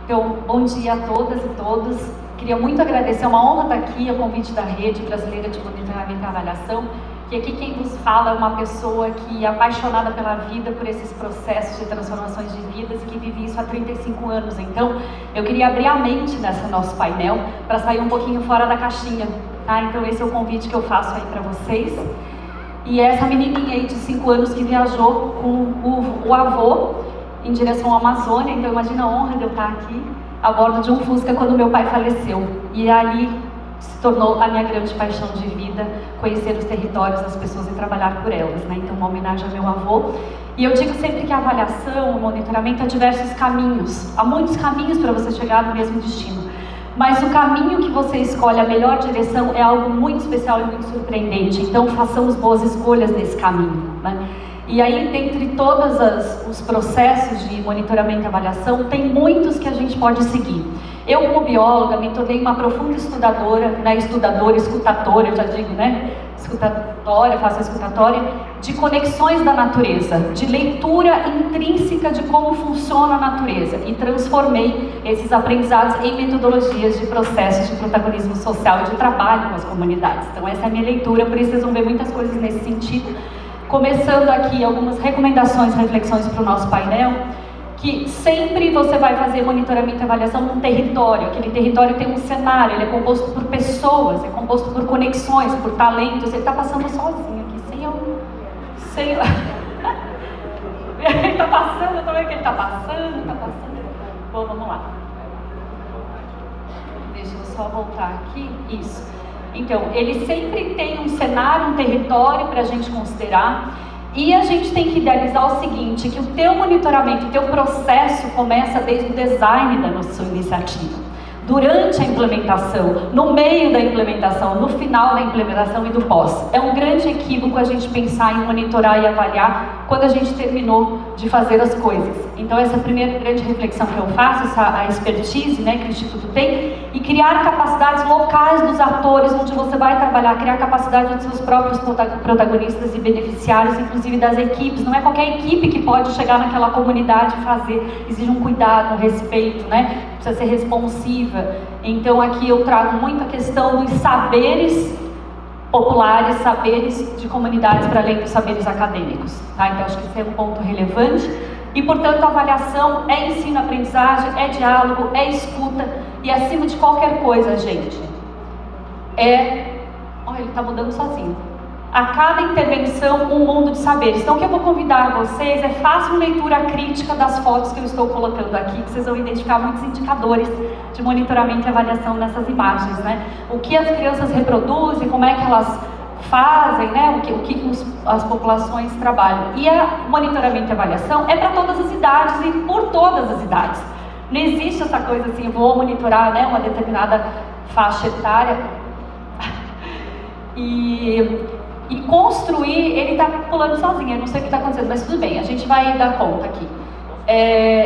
Então, bom dia a todas e todos. Queria muito agradecer, é uma honra estar aqui, o convite da Rede Brasileira de Monitoramento e Avaliação, que aqui quem nos fala é uma pessoa que é apaixonada pela vida, por esses processos de transformações de vidas e que vive isso há 35 anos. Então, eu queria abrir a mente nesse nosso painel para sair um pouquinho fora da caixinha, tá? Então, esse é o convite que eu faço aí para vocês. E essa menininha aí de 5 anos que viajou com o avô em direção à Amazônia, então imagina a honra de eu estar aqui a bordo de um Fusca quando meu pai faleceu. E ali se tornou a minha grande paixão de vida, conhecer os territórios, as pessoas e trabalhar por elas, né? Então uma homenagem ao meu avô. E eu digo sempre que a avaliação, o monitoramento há diversos caminhos, há muitos caminhos para você chegar no mesmo destino. Mas o caminho que você escolhe, a melhor direção, é algo muito especial e muito surpreendente. Então façamos boas escolhas nesse caminho, né? E aí, dentre todos os processos de monitoramento e avaliação, tem muitos que a gente pode seguir. Eu, como bióloga, me tornei uma profunda estudadora, né? Escutadora, eu já digo, né? Faço a escutatória, de conexões da natureza, de leitura intrínseca de como funciona a natureza, e transformei esses aprendizados em metodologias de processos de protagonismo social e de trabalho com as comunidades. Então essa é a minha leitura, por isso vocês vão ver muitas coisas nesse sentido. Começando aqui algumas recomendações, reflexões para o nosso painel, que sempre você vai fazer monitoramento e avaliação num território. Aquele território tem um cenário, ele é composto por pessoas, é composto por conexões, por talentos. Ele está passando sozinho aqui, sem eu... Ele está passando, eu tô vendo que ele está passando. Bom, vamos lá. Deixa eu só voltar aqui. Isso. Então, ele sempre tem um cenário, um território para a gente considerar, e a gente tem que idealizar o seguinte, que o teu monitoramento, o teu processo começa desde o design da sua iniciativa, durante a implementação, no meio da implementação, no final da implementação e do pós. É um grande equívoco a gente pensar em monitorar e avaliar quando a gente terminou de fazer as coisas. Então essa é a primeira grande reflexão que eu faço, a expertise, né, que o Instituto tem, e criar capacidades locais dos atores onde você vai trabalhar, criar capacidade dos seus próprios protagonistas e beneficiários, inclusive das equipes. Não é qualquer equipe que pode chegar naquela comunidade e fazer, exige um cuidado, um respeito, né? Precisa ser responsiva. Então aqui eu trago muito a questão dos saberes populares, saberes de comunidades para além dos saberes acadêmicos, tá? Então acho que esse é um ponto relevante. E portanto a avaliação é ensino-aprendizagem, é diálogo, é escuta, e acima de qualquer coisa, gente, olha, ele está mudando sozinho. A cada intervenção, um mundo de saberes. Então o que eu vou convidar vocês é façam leitura crítica das fotos que eu estou colocando aqui, que vocês vão identificar muitos indicadores de monitoramento e avaliação nessas imagens, né? O que as crianças reproduzem, como é que elas fazem, né? O que as populações trabalham. E o monitoramento e avaliação é para todas as idades e por todas as idades. Não existe essa coisa assim, vou monitorar, né, uma determinada faixa etária e construir. Ele está pulando sozinho, eu não sei o que está acontecendo, mas tudo bem, a gente vai dar conta aqui.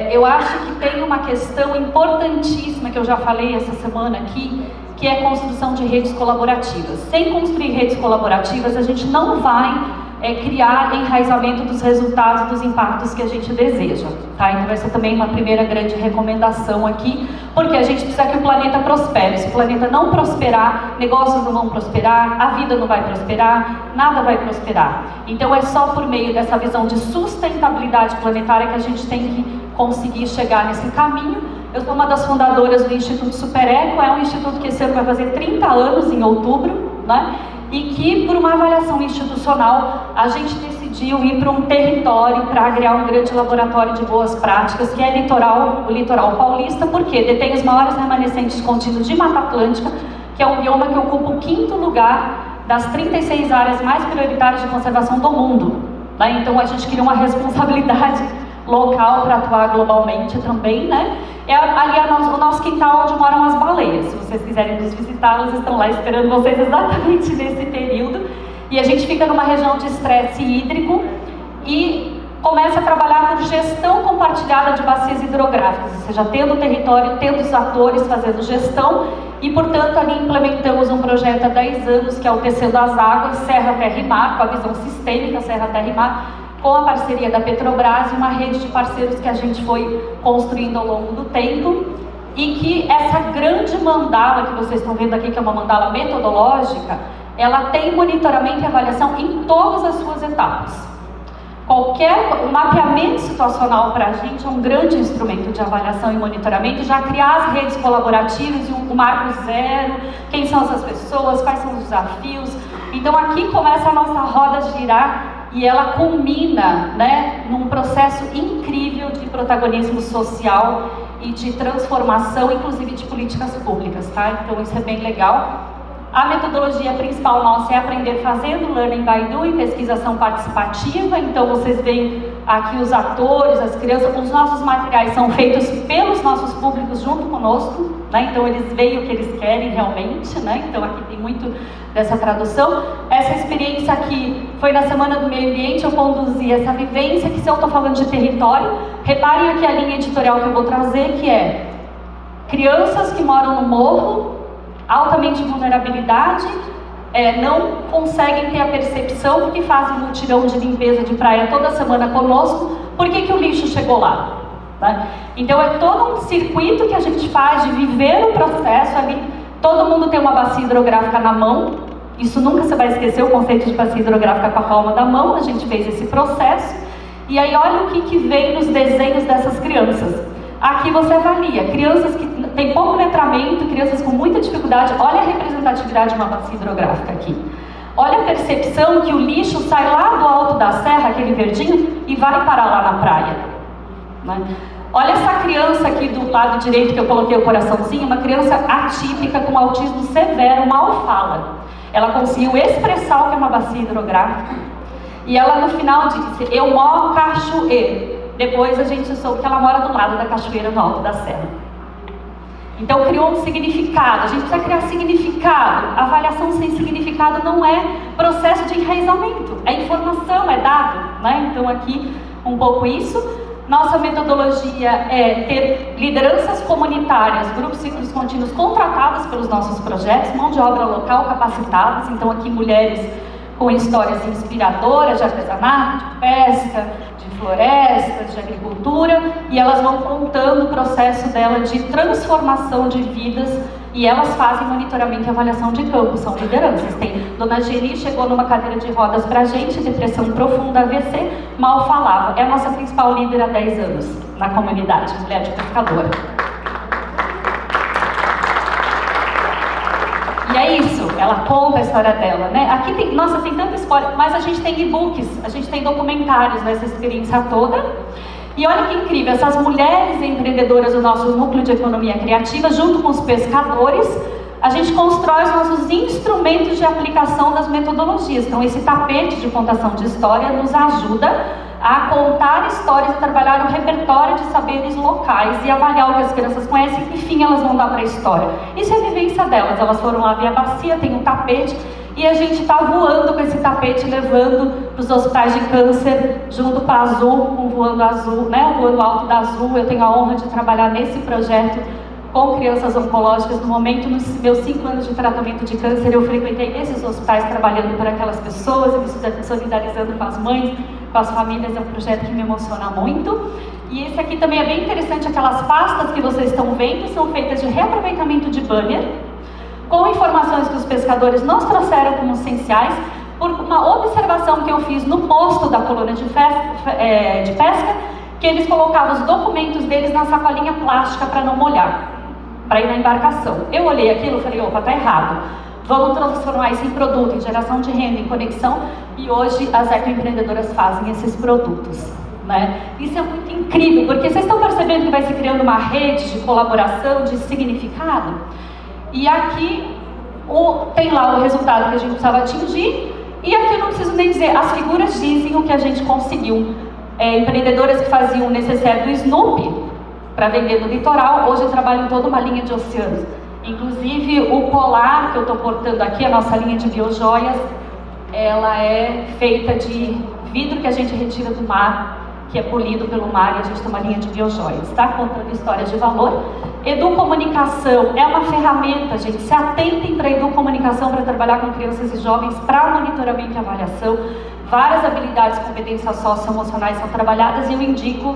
Eu acho que tem uma questão importantíssima que eu já falei essa semana aqui, que é a construção de redes colaborativas. Sem construir redes colaborativas, a gente não vai criar enraizamento dos resultados, dos impactos que a gente deseja, tá? Então essa também é uma primeira grande recomendação aqui, porque a gente precisa que o planeta prospere. Se o planeta não prosperar, negócios não vão prosperar, a vida não vai prosperar, nada vai prosperar. Então é só por meio dessa visão de sustentabilidade planetária que a gente tem que conseguir chegar nesse caminho. Eu sou uma das fundadoras do Instituto Supereco, é um instituto que esse ano vai fazer 30 anos em outubro, né? E que, por uma avaliação institucional, a gente decidiu ir para um território para criar um grande laboratório de boas práticas, que é o litoral paulista, porque detém os maiores remanescentes contínuos de Mata Atlântica, que é um bioma que ocupa o 5º lugar das 36 áreas mais prioritárias de conservação do mundo, né? Então a gente queria uma responsabilidade local para atuar globalmente também, né? Ali o nosso quintal onde moram as baleias. Se vocês quiserem nos visitar, elas estão lá esperando vocês exatamente nesse período. E a gente fica numa região de estresse hídrico e começa a trabalhar por gestão compartilhada de bacias hidrográficas, ou seja, tendo o território, tendo os atores fazendo gestão e, portanto, ali implementamos um projeto há 10 anos, que é o Tecendo das Águas, Serra, Terra e Mar, com a visão sistêmica Serra, Terra e Mar, com a parceria da Petrobras e uma rede de parceiros que a gente foi construindo ao longo do tempo, e que essa grande mandala que vocês estão vendo aqui, que é uma mandala metodológica, ela tem monitoramento e avaliação em todas as suas etapas. O mapeamento situacional para a gente é um grande instrumento de avaliação e monitoramento, já criar as redes colaborativas e o marco zero, quem são essas pessoas, quais são os desafios. Então aqui começa a nossa roda a girar e ela culmina, né, num processo incrível de protagonismo social e de transformação, inclusive de políticas públicas, tá? Então isso é bem legal. A metodologia principal nossa é aprender fazendo, Learning by Doing, pesquisação participativa. Então vocês veem aqui os atores, as crianças, os nossos materiais são feitos pelos nossos públicos junto conosco, né? Então eles veem o que eles querem realmente, né? Então aqui tem muito dessa tradução. Essa experiência aqui foi na Semana do Meio Ambiente, eu conduzi essa vivência, que se eu estou falando de território, reparem aqui a linha editorial que eu vou trazer, que é crianças que moram no morro, altamente vulnerabilidade, não conseguem ter a percepção, porque fazem mutirão de limpeza de praia toda semana conosco, por que o lixo chegou lá? Né? Então é todo um circuito que a gente faz de viver o processo ali, todo mundo tem uma bacia hidrográfica na mão, isso nunca você vai esquecer, o conceito de bacia hidrográfica com a palma da mão, a gente fez esse processo, e aí olha o que vem nos desenhos dessas crianças. Aqui você avalia, crianças que têm pouco letramento, crianças com muita dificuldade, olha a representatividade de uma bacia hidrográfica aqui. Olha a percepção que o lixo sai lá do alto da serra, aquele verdinho, e vai parar lá na praia. Né? Olha essa criança aqui do lado direito, que eu coloquei o coraçãozinho, uma criança atípica com autismo severo, mal fala. Ela conseguiu expressar o que é uma bacia hidrográfica, e ela no final disse, eu moro cachoeiro. Depois a gente soube que ela mora do lado da cachoeira, no alto da serra. Então criou um significado, a gente precisa criar significado. Avaliação sem significado não é processo de enraizamento, é informação, é dado, né? Então aqui um pouco isso. Nossa metodologia é ter lideranças comunitárias, grupos ciclos contínuos contratadas pelos nossos projetos, mão de obra local capacitadas, então aqui mulheres com histórias inspiradoras de artesanato, de pesca, de florestas, de agricultura, e elas vão contando o processo dela de transformação de vidas, e elas fazem monitoramento e avaliação de campo, são lideranças. Tem Dona Geni, chegou numa cadeira de rodas pra gente, depressão profunda, AVC, mal falava. É a nossa principal líder há 10 anos na comunidade, mulher de pescadora. E é isso, ela conta a história dela, né? Aqui tem, nossa, tem tanta história, mas a gente tem e-books, a gente tem documentários nessa experiência toda. E olha que incrível, essas mulheres empreendedoras do nosso núcleo de economia criativa, junto com os pescadores, a gente constrói os nossos instrumentos de aplicação das metodologias. Então esse tapete de contação de história nos ajuda a contar histórias e trabalhar o repertório de saberes locais e avaliar o que as crianças conhecem, que fim elas vão dar para a história. Isso é a vivência delas, elas foram lá ver a bacia, tem um tapete, e a gente está voando com esse tapete, levando para os hospitais de câncer, junto para a Azul, com Voando Azul, né? O Voando Alto da Azul. Eu tenho a honra de trabalhar nesse projeto com crianças oncológicas. No momento, nos meus 5 anos de tratamento de câncer, eu frequentei esses hospitais trabalhando por aquelas pessoas, e me solidarizando com as mães, com as famílias. É um projeto que me emociona muito. E esse aqui também é bem interessante, aquelas pastas que vocês estão vendo são feitas de reaproveitamento de banner, com informações que os pescadores nos trouxeram como essenciais, por uma observação que eu fiz no posto da colônia de pesca, que eles colocavam os documentos deles na sacolinha plástica para não molhar, para ir na embarcação. Eu olhei aquilo e falei, opa, tá errado. Vamos transformar isso em produto, em geração de renda, em conexão, e hoje as ecoempreendedoras fazem esses produtos. Né? Isso é muito incrível, porque vocês estão percebendo que vai se criando uma rede de colaboração, de significado? E aqui tem lá o resultado que a gente precisava atingir, e aqui eu não preciso nem dizer, as figuras dizem o que a gente conseguiu. Empreendedoras que faziam o necessaire do Snoopy para vender no litoral, hoje trabalham em toda uma linha de oceanos. Inclusive o colar que eu estou portando aqui, a nossa linha de biojoias, ela é feita de vidro que a gente retira do mar, que é polido pelo mar e a gente tem uma linha de biojoias, tá? Contando histórias de valor. Educomunicação é uma ferramenta, gente, se atentem para a educomunicação para trabalhar com crianças e jovens para monitoramento e avaliação. Várias habilidades, competências socioemocionais são trabalhadas e eu indico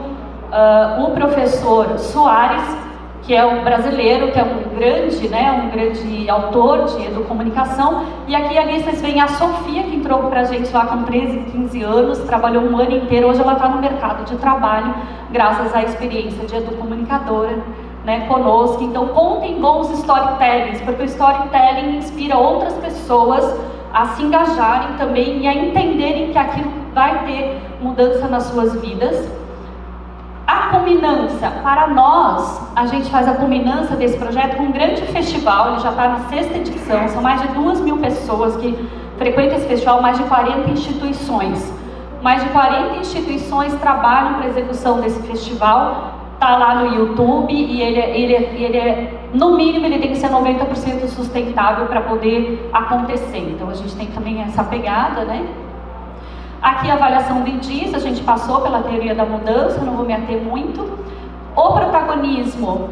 o professor Soares, que é um brasileiro, que é um grande autor de educomunicação. E aqui ali vocês veem a Sofia, que entrou pra gente lá com 13, 15 anos, trabalhou um ano inteiro, hoje ela está no mercado de trabalho, graças à experiência de educomunicadora, né, conosco. Então contem bons storytellings, porque o storytelling inspira outras pessoas a se engajarem também e a entenderem que aquilo vai ter mudança nas suas vidas. A culminância, para nós, a gente faz a culminância desse projeto com um grande festival, ele já está na 6ª edição, são mais de 2.000 pessoas que frequentam esse festival, mais de 40 instituições. Mais de 40 instituições trabalham para a execução desse festival, está lá no YouTube e ele é, no mínimo, ele tem que ser 90% sustentável para poder acontecer. Então a gente tem também essa pegada, né? Aqui a avaliação do IDIS, a gente passou pela teoria da mudança, não vou me ater muito. O protagonismo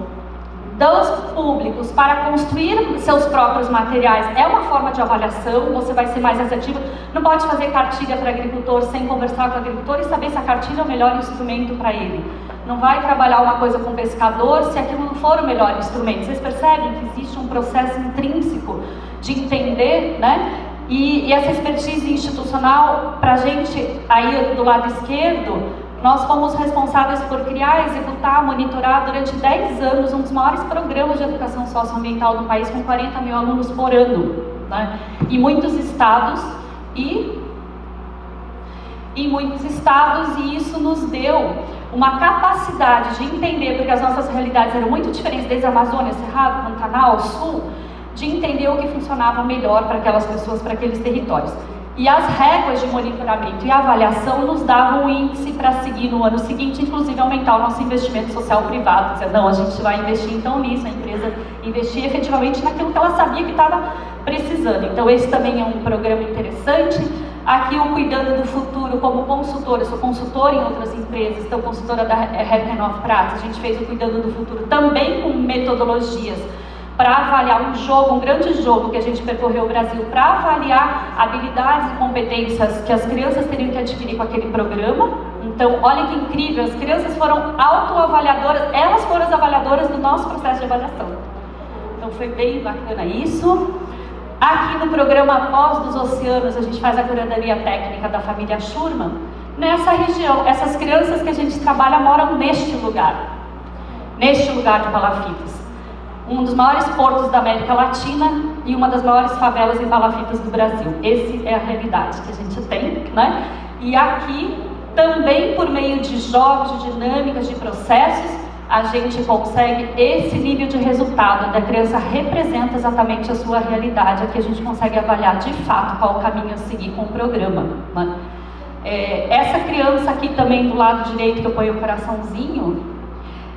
dos públicos para construir seus próprios materiais é uma forma de avaliação, você vai ser mais assertivo. Não pode fazer cartilha para agricultor sem conversar com o agricultor e saber se a cartilha é o melhor instrumento para ele. Não vai trabalhar uma coisa com o pescador se aquilo não for o melhor instrumento. Vocês percebem que existe um processo intrínseco de entender, né? E essa expertise institucional, para a gente, aí do lado esquerdo, nós fomos responsáveis por criar, executar, monitorar durante 10 anos um dos maiores programas de educação socioambiental do país, com 40 mil alunos por ano, né? Em muitos estados, e isso nos deu uma capacidade de entender, porque as nossas realidades eram muito diferentes, desde a Amazônia, Cerrado, Pantanal, Sul, de entender o que funcionava melhor para aquelas pessoas, para aqueles territórios. E as réguas de monitoramento e avaliação nos davam um índice para seguir no ano seguinte, inclusive aumentar o nosso investimento social privado. Dizer, não, a gente vai investir então nisso, a empresa investir efetivamente naquilo que ela sabia que estava precisando. Então esse também é um programa interessante. Aqui o Cuidando do Futuro como consultora, eu sou consultora em outras empresas, então consultora da Happy of Prats, a gente fez o Cuidando do Futuro também com metodologias para avaliar um jogo, um grande jogo que a gente percorreu o Brasil, para avaliar habilidades e competências que as crianças teriam que adquirir com aquele programa. Então, olha que incrível, as crianças foram autoavaliadoras, elas foram as avaliadoras do nosso processo de avaliação. Então foi bem bacana isso. Aqui no programa Voz dos Oceanos, a gente faz a curadoria técnica da família Schurman. Nessa região, essas crianças que a gente trabalha moram neste lugar de Palafitas. Um dos maiores portos da América Latina e uma das maiores favelas em palafitas do Brasil. Essa é a realidade que a gente tem, né? E aqui, também por meio de jogos, de dinâmicas, de processos, a gente consegue esse nível de resultado, da criança representa exatamente a sua realidade, aqui a gente consegue avaliar de fato qual o caminho a seguir com o programa, né? Essa criança aqui também do lado direito, que eu ponho o coraçãozinho,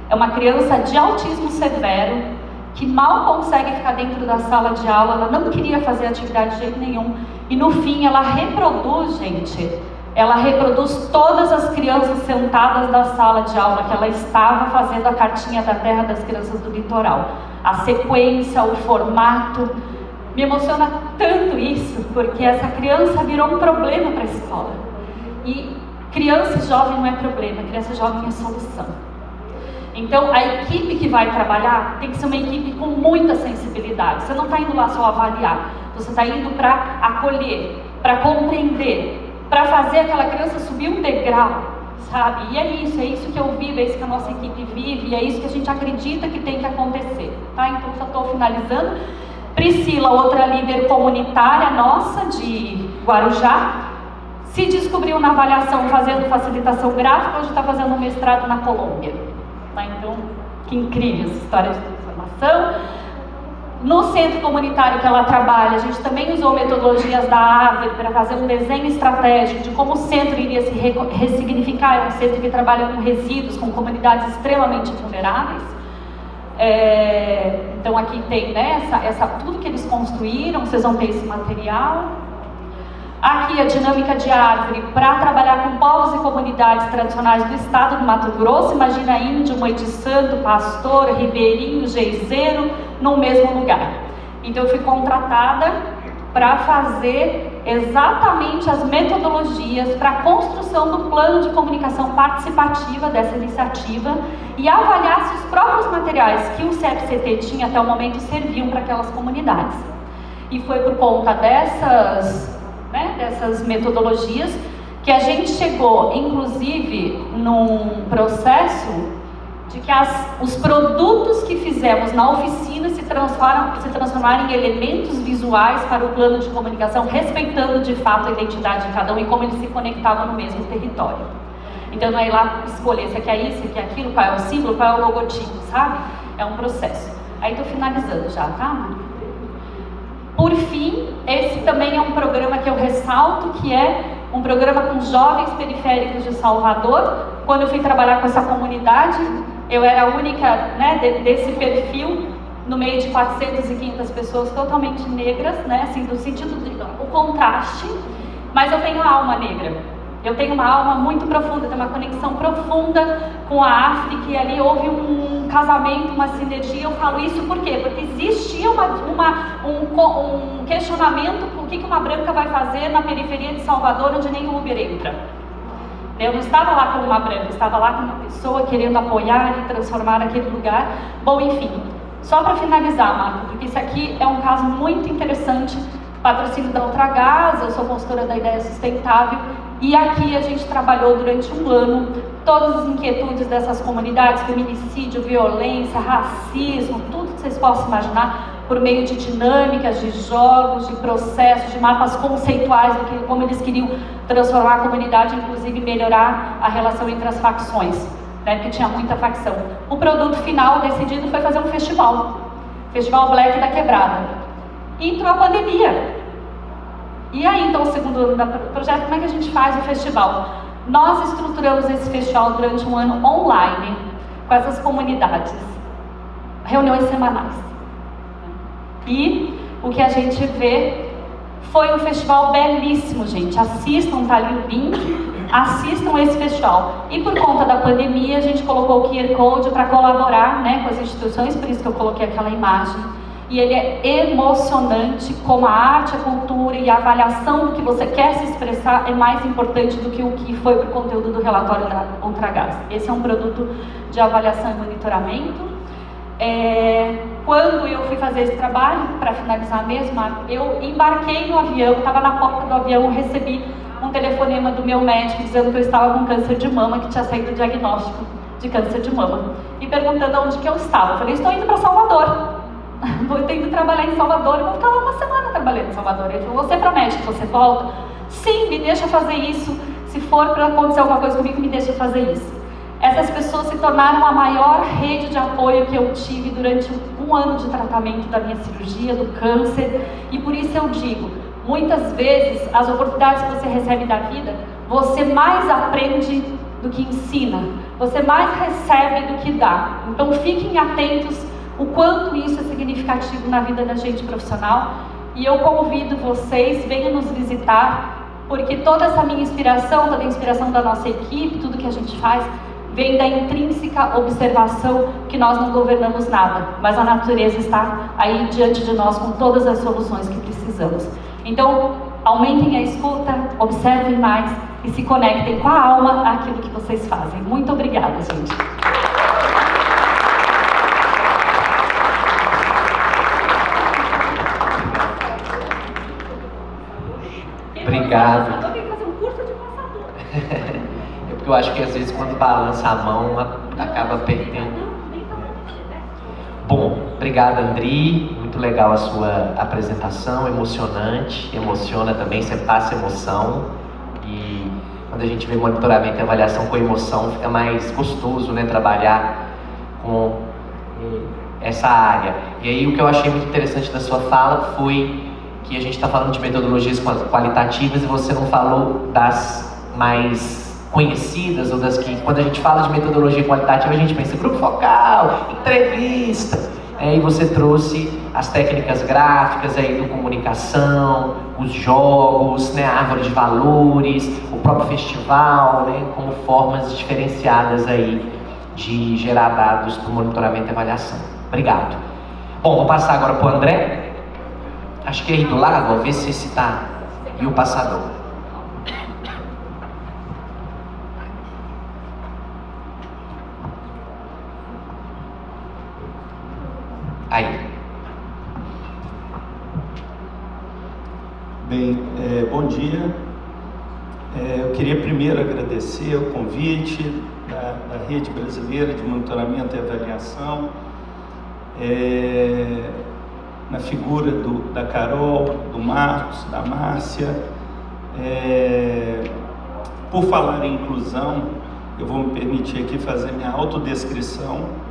é uma criança de autismo severo, que mal consegue ficar dentro da sala de aula, ela não queria fazer atividade de jeito nenhum, e no fim ela reproduz, gente, ela reproduz todas as crianças sentadas na sala de aula, que ela estava fazendo a cartinha da terra das crianças do litoral. A sequência, o formato, me emociona tanto isso, porque essa criança virou um problema para a escola. E criança e jovem não é problema, criança e jovem é solução. Então, a equipe que vai trabalhar tem que ser uma equipe com muita sensibilidade. Você não está indo lá só avaliar, você está indo para acolher, para compreender, para fazer aquela criança subir um degrau, sabe? E é isso que eu vivo, é isso que a nossa equipe vive, e é isso que a gente acredita que tem que acontecer, tá? Então, já estou finalizando. Priscila, outra líder comunitária nossa de Guarujá, se descobriu na avaliação fazendo facilitação gráfica, hoje está fazendo um mestrado na Colômbia. Tá, então, que incrível essa história de transformação. No centro comunitário que ela trabalha, a gente também usou metodologias da Árvore para fazer um desenho estratégico de como o centro iria se ressignificar. É um centro que trabalha com resíduos, com comunidades extremamente vulneráveis. Então aqui tem, né, tudo que eles construíram, vocês vão ter esse material. Aqui a dinâmica de árvore para trabalhar com povos e comunidades tradicionais do estado do Mato Grosso. Imagina índio, mãe de santo, pastor, ribeirinho, geizeiro, no mesmo lugar. Então eu fui contratada para fazer exatamente as metodologias para a construção do plano de comunicação participativa dessa iniciativa e avaliar se os próprios materiais que o CFCT tinha até o momento serviam para aquelas comunidades. E foi por conta dessas metodologias que a gente chegou, inclusive, num processo de que os produtos que fizemos na oficina se transformaram em elementos visuais para o plano de comunicação, respeitando de fato a identidade de cada um e como eles se conectavam no mesmo território. Então não é ir lá escolher se é isso, se é aquilo, qual é o símbolo, qual é o logotipo, sabe? É um processo. Aí estou finalizando já, tá? Por fim, esse também é um programa que eu ressalto, que é um programa com jovens periféricos de Salvador. Quando eu fui trabalhar com essa comunidade, eu era a única, né, desse perfil, no meio de 400 e 500 pessoas totalmente negras, né, assim, no sentido do contraste, mas eu tenho a alma negra. Eu tenho uma alma muito profunda, tenho uma conexão profunda com a África, e ali houve um casamento, uma sinergia. Eu falo isso por quê? Porque existia um questionamento: o que uma branca vai fazer na periferia de Salvador, onde nem o Uber entra? Eu não estava lá como uma branca, eu estava lá como uma pessoa querendo apoiar e transformar aquele lugar. Bom, enfim, só para finalizar, Marco, porque isso aqui é um caso muito interessante, patrocínio da Ultragás, eu sou consultora da Ideia Sustentável, e aqui a gente trabalhou durante um ano todas as inquietudes dessas comunidades: feminicídio, violência, racismo, tudo que vocês possam imaginar, por meio de dinâmicas, de jogos, de processos, de mapas conceituais do que, como eles queriam transformar a comunidade, inclusive melhorar a relação entre as facções, né, porque tinha muita facção. O produto final decidido foi fazer um festival Black da Quebrada. E entrou a pandemia. E aí, então, o segundo ano do projeto, como é que a gente faz o festival? Nós estruturamos esse festival durante um ano online, com essas comunidades, reuniões semanais. E o que a gente vê foi um festival belíssimo, gente. Assistam, tá ali o link, assistam esse festival. E por conta da pandemia, a gente colocou o QR Code para colaborar, né, com as instituições, por isso que eu coloquei aquela imagem. E ele é emocionante, como a arte, a cultura e a avaliação do que você quer se expressar é mais importante do que o que foi para o conteúdo do relatório da Ultragás. Esse é um produto de avaliação e monitoramento. Quando eu fui fazer esse trabalho, para finalizar mesmo, eu embarquei no avião, estava na porta do avião, recebi um telefonema do meu médico dizendo que eu estava com câncer de mama, que tinha saído o diagnóstico de câncer de mama, e perguntando onde que eu estava. Eu falei: estou indo para Salvador. Vou indo trabalhar em Salvador e vou ficar lá uma semana trabalhando em Salvador. Ele falou: você promete que você volta? Sim, me deixa fazer isso. Se for para acontecer alguma coisa comigo, me deixa fazer isso. Essas pessoas se tornaram a maior rede de apoio que eu tive durante um ano de tratamento da minha cirurgia, do câncer. E por isso eu digo, muitas vezes, as oportunidades que você recebe da vida, você mais aprende do que ensina. Você mais recebe do que dá. Então fiquem atentos o quanto isso é significativo na vida da gente profissional. E eu convido vocês, venham nos visitar, porque toda essa minha inspiração, toda a inspiração da nossa equipe, tudo que a gente faz, vem da intrínseca observação que nós não governamos nada, mas a natureza está aí diante de nós com todas as soluções que precisamos. Então, aumentem a escuta, observem mais e se conectem com a alma àquilo que vocês fazem. Muito obrigada, gente. Obrigado. Tem que fazer um curso de passador. É porque eu acho que às vezes quando balança a mão acaba perdendo. Bom, obrigado, Andri. Muito legal a sua apresentação, emocionante. Emociona também, você passa emoção. E quando a gente vê monitoramento e avaliação com emoção, fica mais gostoso, né, trabalhar com essa área. E aí o que eu achei muito interessante da sua fala foi que a gente está falando de metodologias qualitativas e você não falou das mais conhecidas, ou das que, quando a gente fala de metodologia qualitativa, a gente pensa em grupo focal, entrevista, E você trouxe as técnicas gráficas aí do comunicação, os jogos, né, a árvore de valores, o próprio festival, né, como formas diferenciadas aí de gerar dados para o monitoramento e avaliação. Obrigado. Bom, vou passar agora para o André. Acho que é aí do lado, ó, ver se está. E o passador. Aí. Bem, bom dia. Eu queria primeiro agradecer o convite da Rede Brasileira de Monitoramento e Avaliação, na figura da Carol, do Marcos, da Márcia. Por falar em inclusão, eu vou me permitir aqui fazer minha autodescrição.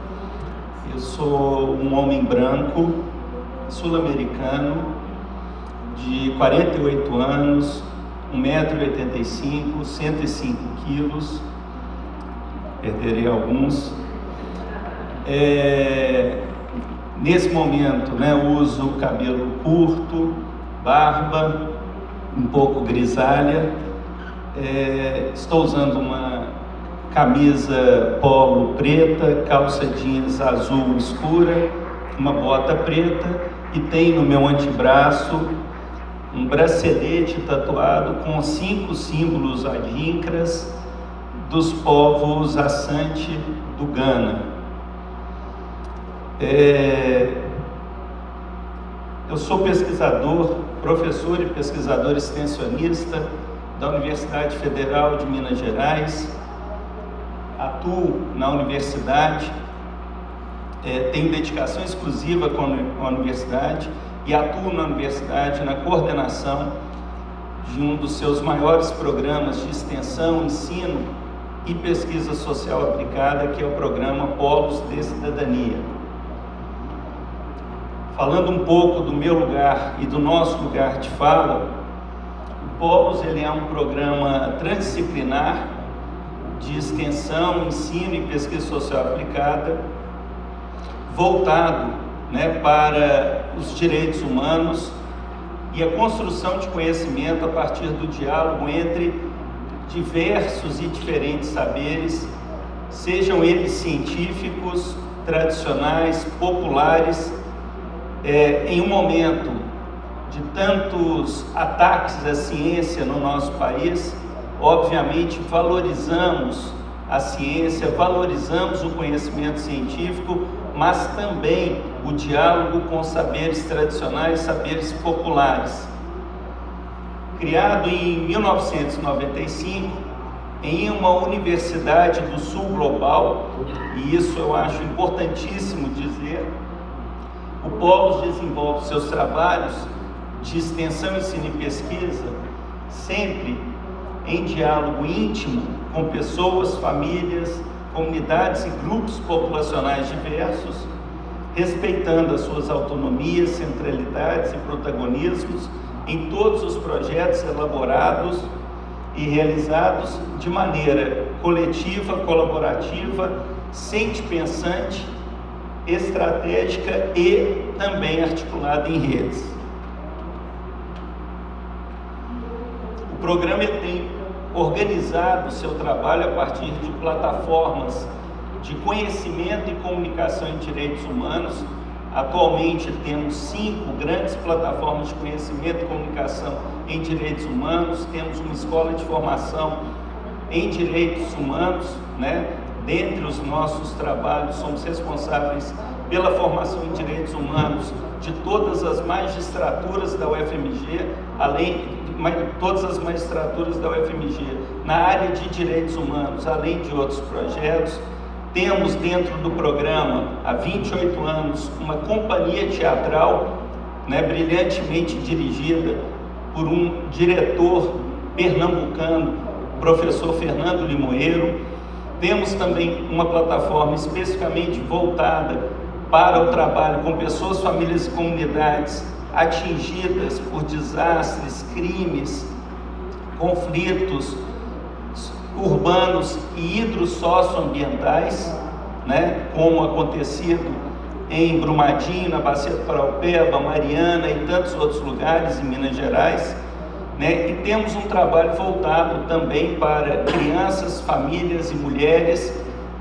Eu sou um homem branco, sul-americano, de 48 anos, 1,85 m, 105 quilos, perderei alguns. Nesse momento, né, uso cabelo curto, barba, um pouco grisalha. Estou usando uma camisa polo preta, calça jeans azul escura, uma bota preta, e tenho no meu antebraço um bracelete tatuado com 5 símbolos adinkras dos povos Asante do Ghana. Eu sou pesquisador, professor e pesquisador extensionista da Universidade Federal de Minas Gerais. Atuo na universidade, tenho dedicação exclusiva com a universidade e atuo na universidade na coordenação de um dos seus maiores programas de extensão, ensino e pesquisa social aplicada, que é o programa Polos de Cidadania. Falando um pouco do meu lugar e do nosso lugar de fala, o Polos ele é um programa transdisciplinar de extensão, ensino e pesquisa social aplicada, voltado, né, para os direitos humanos e a construção de conhecimento a partir do diálogo entre diversos e diferentes saberes, sejam eles científicos, tradicionais, populares. Em um momento de tantos ataques à ciência no nosso país, obviamente valorizamos a ciência, valorizamos o conhecimento científico, mas também o diálogo com saberes tradicionais, saberes populares. Criado em 1995, em uma universidade do sul global, e isso eu acho importantíssimo dizer, o Polos desenvolve seus trabalhos de extensão, ensino e pesquisa sempre em diálogo íntimo com pessoas, famílias, comunidades e grupos populacionais diversos, respeitando as suas autonomias, centralidades e protagonismos em todos os projetos elaborados e realizados de maneira coletiva, colaborativa, sente-pensante, estratégica e também articulada em redes. O programa tem organizado o seu trabalho a partir de plataformas de conhecimento e comunicação em direitos humanos. Atualmente temos 5 grandes plataformas de conhecimento e comunicação em direitos humanos, temos uma escola de formação em direitos humanos, né? Dentre os nossos trabalhos, somos responsáveis pela formação em direitos humanos de todas as magistraturas da UFMG, além de todas as magistraturas da UFMG na área de direitos humanos, além de outros projetos. Temos dentro do programa, há 28 anos, uma companhia teatral, né, brilhantemente dirigida por um diretor pernambucano, o professor Fernando Limoeiro. Temos também uma plataforma especificamente voltada para o trabalho com pessoas, famílias e comunidades atingidas por desastres, crimes, conflitos urbanos e hidrossocioambientais, né, como acontecido em Brumadinho, na Bacia do Paraupeba, Mariana e tantos outros lugares em Minas Gerais, né? E temos um trabalho voltado também para crianças, famílias e mulheres,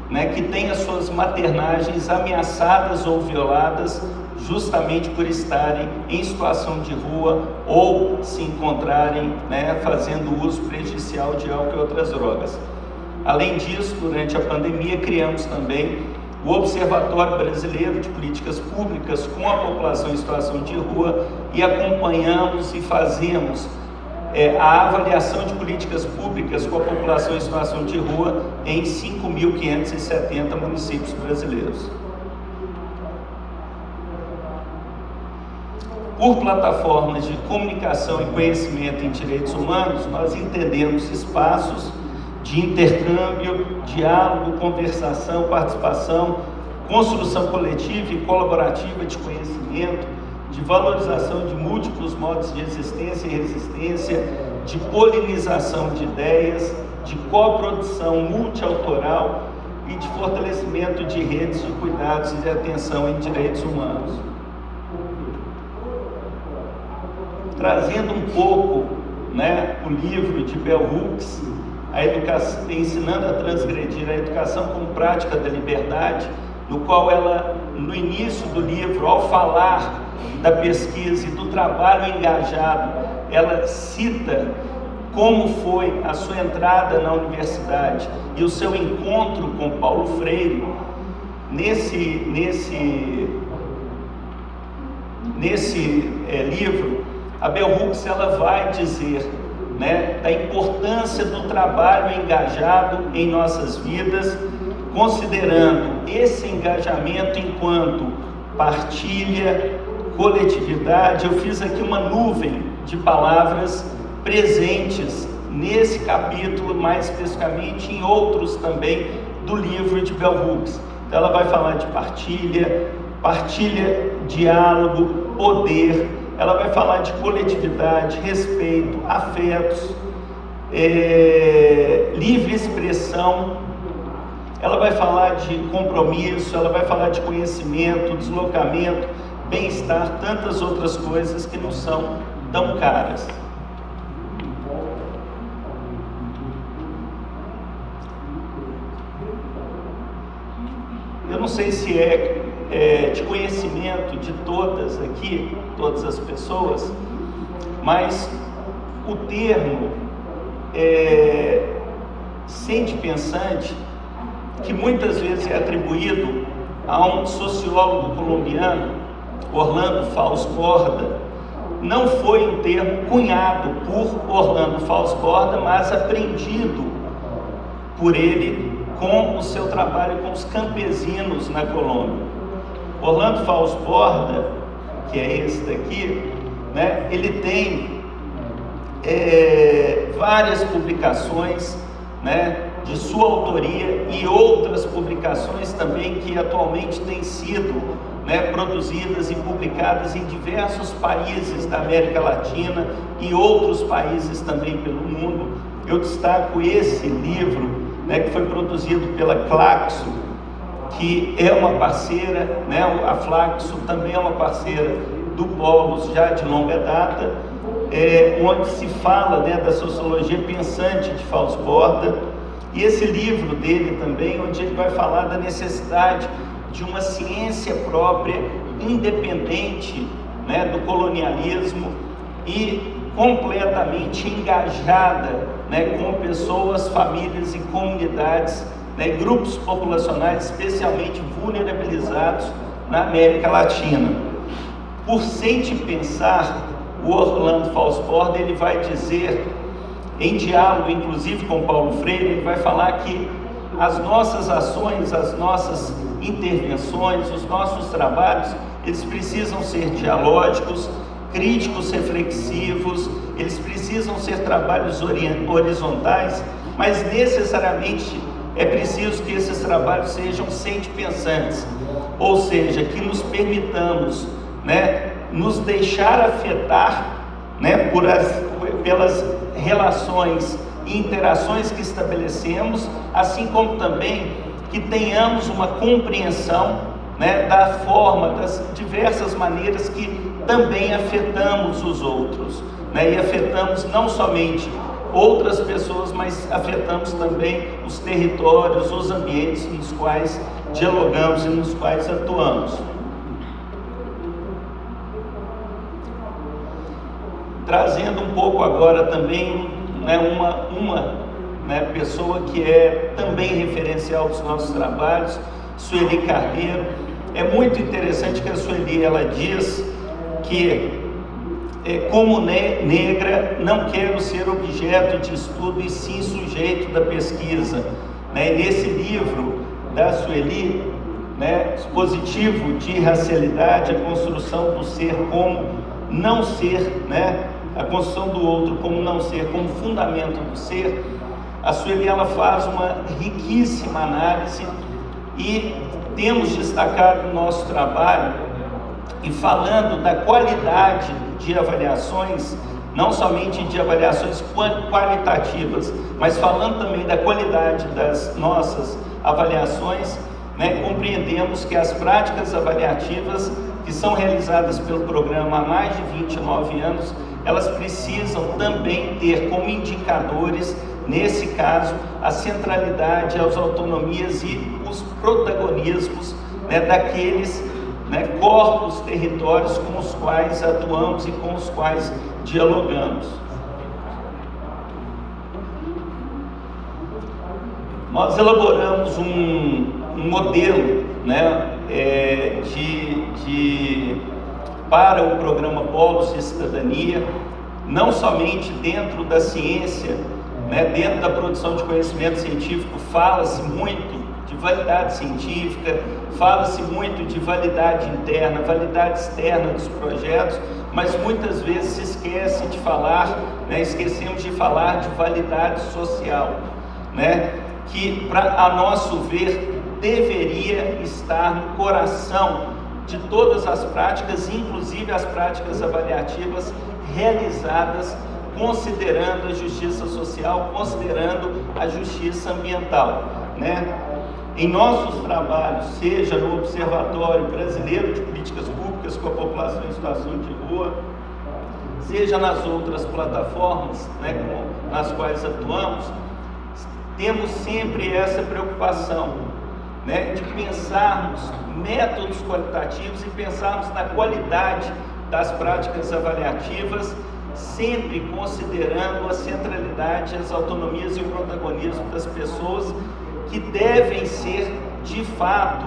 né, que têm as suas maternagens ameaçadas ou violadas justamente por estarem em situação de rua ou se encontrarem, né, fazendo uso prejudicial de álcool e outras drogas. Além disso, durante a pandemia, criamos também o Observatório Brasileiro de Políticas Públicas com a população em situação de rua e acompanhamos e fazemos a avaliação de políticas públicas com a população em situação de rua em 5.570 municípios brasileiros. Por plataformas de comunicação e conhecimento em direitos humanos, nós entendemos espaços de intercâmbio, diálogo, conversação, participação, construção coletiva e colaborativa de conhecimento, de valorização de múltiplos modos de existência e resistência, de polinização de ideias, de coprodução multiautoral e de fortalecimento de redes de cuidados e de atenção em direitos humanos. Trazendo um pouco, né, o livro de Bell Hooks, a educação, ensinando a transgredir a educação como prática da liberdade, no qual ela, no início do livro, ao falar da pesquisa e do trabalho engajado, ela cita como foi a sua entrada na universidade e o seu encontro com Paulo Freire. Nesse livro, a Bell Hooks ela vai dizer, né, da importância do trabalho engajado em nossas vidas, considerando esse engajamento enquanto partilha, coletividade. Eu fiz aqui uma nuvem de palavras presentes nesse capítulo, mais especificamente em outros também do livro de Bell Hooks. Então, ela vai falar de partilha, diálogo, poder. Ela vai falar de coletividade, respeito, afetos, livre expressão. Ela vai falar de compromisso, ela vai falar de conhecimento, deslocamento, bem-estar, tantas outras coisas que não são tão caras. Eu não sei se é de conhecimento de todas aqui, todas as pessoas, mas o termo sente pensante, que muitas vezes é atribuído a um sociólogo colombiano, Orlando Fausto Borda, não foi um termo cunhado por Orlando Fausto Borda, mas aprendido por ele com o seu trabalho com os campesinos na Colômbia. Orlando Fausto Borda, que é esse daqui, né, ele tem várias publicações, né, de sua autoria e outras publicações também que atualmente têm sido, né, produzidas e publicadas em diversos países da América Latina e outros países também pelo mundo. Eu destaco esse livro, né, que foi produzido pela Claxo, que é uma parceira, né, a Flaxo também é uma parceira do Polos já de longa data, onde se fala, né, da sociologia pensante de Fausto Borda, e esse livro dele também, onde ele vai falar da necessidade de uma ciência própria, independente, né, do colonialismo e completamente engajada, né, com pessoas, famílias e comunidades, né, grupos populacionais especialmente vulnerabilizados na América Latina. Por Sente Pensar, o Orlando Fausto Borda, ele vai dizer, em diálogo inclusive com Paulo Freire, ele vai falar que as nossas ações, as nossas intervenções, os nossos trabalhos, eles precisam ser dialógicos, críticos, reflexivos, eles precisam ser trabalhos horizontais, mas necessariamente é preciso que esses trabalhos sejam sente-pensantes, ou seja, que nos permitamos, né, nos deixar afetar, né, pelas relações e interações que estabelecemos, assim como também que tenhamos uma compreensão, né, da forma, das diversas maneiras que também afetamos os outros, né, e afetamos não somente outras pessoas, mas afetamos também os territórios, os ambientes nos quais dialogamos e nos quais atuamos. Trazendo um pouco agora também, né, uma pessoa que é também referencial dos nossos trabalhos, Sueli Carneiro. É muito interessante que a Sueli, ela diz que como negra não quero ser objeto de estudo e sim sujeito da pesquisa, né? Nesse livro da Sueli, né, Dispositivo de Racialidade, a construção do ser como não ser, né, a construção do outro como não ser, como fundamento do ser, a Sueli, ela faz uma riquíssima análise e temos destacado o nosso trabalho e falando da qualidade de avaliações, não somente de avaliações qualitativas, mas falando também da qualidade das nossas avaliações, né, compreendemos que as práticas avaliativas que são realizadas pelo programa há mais de 29 anos, elas precisam também ter como indicadores, nesse caso, a centralidade, as autonomias e os protagonismos, né, daqueles, né, corpos, territórios com os quais atuamos e com os quais dialogamos. Nós elaboramos um modelo, né, para o programa Polos de Cidadania, não somente dentro da ciência, né, dentro da produção de conhecimento científico, fala-se muito de validade científica, fala-se muito de validade interna, validade externa dos projetos, mas muitas vezes se esquece de falar, né, esquecemos de falar de validade social, né, que, a nosso ver, deveria estar no coração de todas as práticas, inclusive as práticas avaliativas realizadas considerando a justiça social, considerando a justiça ambiental, né? Em nossos trabalhos, seja no Observatório Brasileiro de Políticas Públicas com a População em Situação de Rua, seja nas outras plataformas, né, nas quais atuamos, temos sempre essa preocupação, né, de pensarmos métodos qualitativos e pensarmos na qualidade das práticas avaliativas, sempre considerando a centralidade, as autonomias e o protagonismo das pessoas que devem ser, de fato,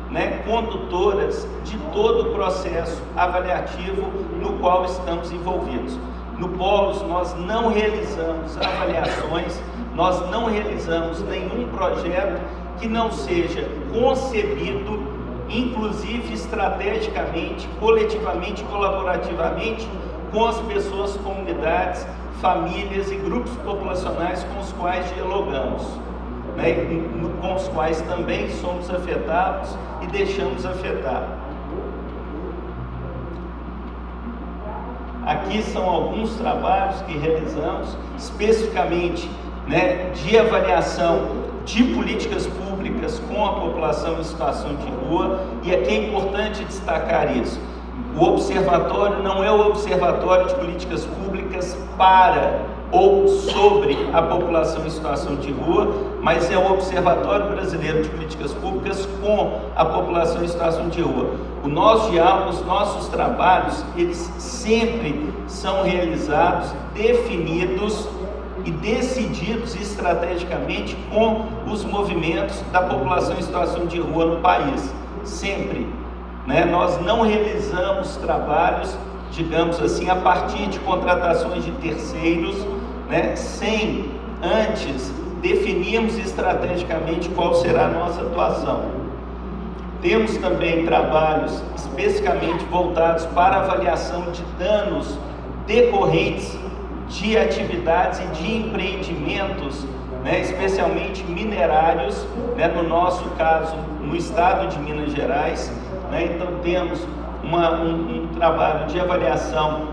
né, condutoras de todo o processo avaliativo no qual estamos envolvidos. No Polos, nós não realizamos avaliações, nós não realizamos nenhum projeto que não seja concebido, inclusive estrategicamente, coletivamente, colaborativamente, com as pessoas, comunidades, famílias e grupos populacionais com os quais dialogamos, né, com os quais também somos afetados e deixamos afetar. Aqui são alguns trabalhos que realizamos, especificamente, né, de avaliação de políticas públicas com a população em situação de rua, e aqui é importante destacar isso. O observatório não é o observatório de políticas públicas para ou sobre a população em situação de rua, mas é o Observatório Brasileiro de Políticas Públicas com a população em situação de rua. O nosso diálogo, os nossos trabalhos, eles sempre são realizados, definidos e decididos estrategicamente com os movimentos da população em situação de rua no país, sempre, né? Nós não realizamos trabalhos, digamos assim, a partir de contratações de terceiros, né, sem antes definirmos estrategicamente qual será a nossa atuação. Temos também trabalhos especificamente voltados para avaliação de danos decorrentes de atividades e de empreendimentos, né, especialmente minerários, né, no nosso caso, no estado de Minas Gerais, né. Então temos um trabalho de avaliação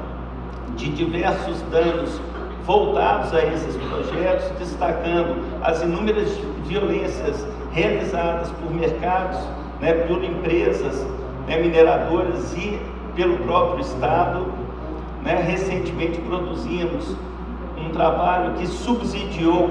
de diversos danos voltados a esses projetos, destacando as inúmeras violências realizadas por mercados, né, por empresas, né, mineradoras e pelo próprio Estado. Né? Recentemente produzimos um trabalho que subsidiou,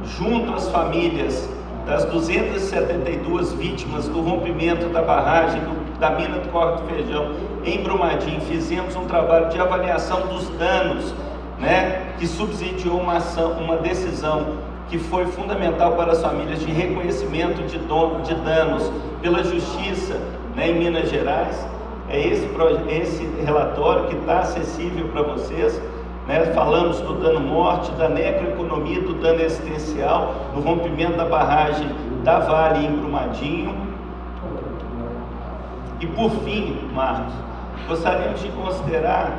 junto às famílias das 272 vítimas do rompimento da barragem da mina do Córrego do Feijão em Brumadinho, fizemos um trabalho de avaliação dos danos, né, que subsidiou uma decisão que foi fundamental para as famílias de reconhecimento de danos pela Justiça, né, em Minas Gerais. É esse relatório que está acessível para vocês. Né? Falamos do dano morte, da necroeconomia, do dano existencial, do rompimento da barragem da Vale em Brumadinho. E por fim, Marcos, gostaríamos de considerar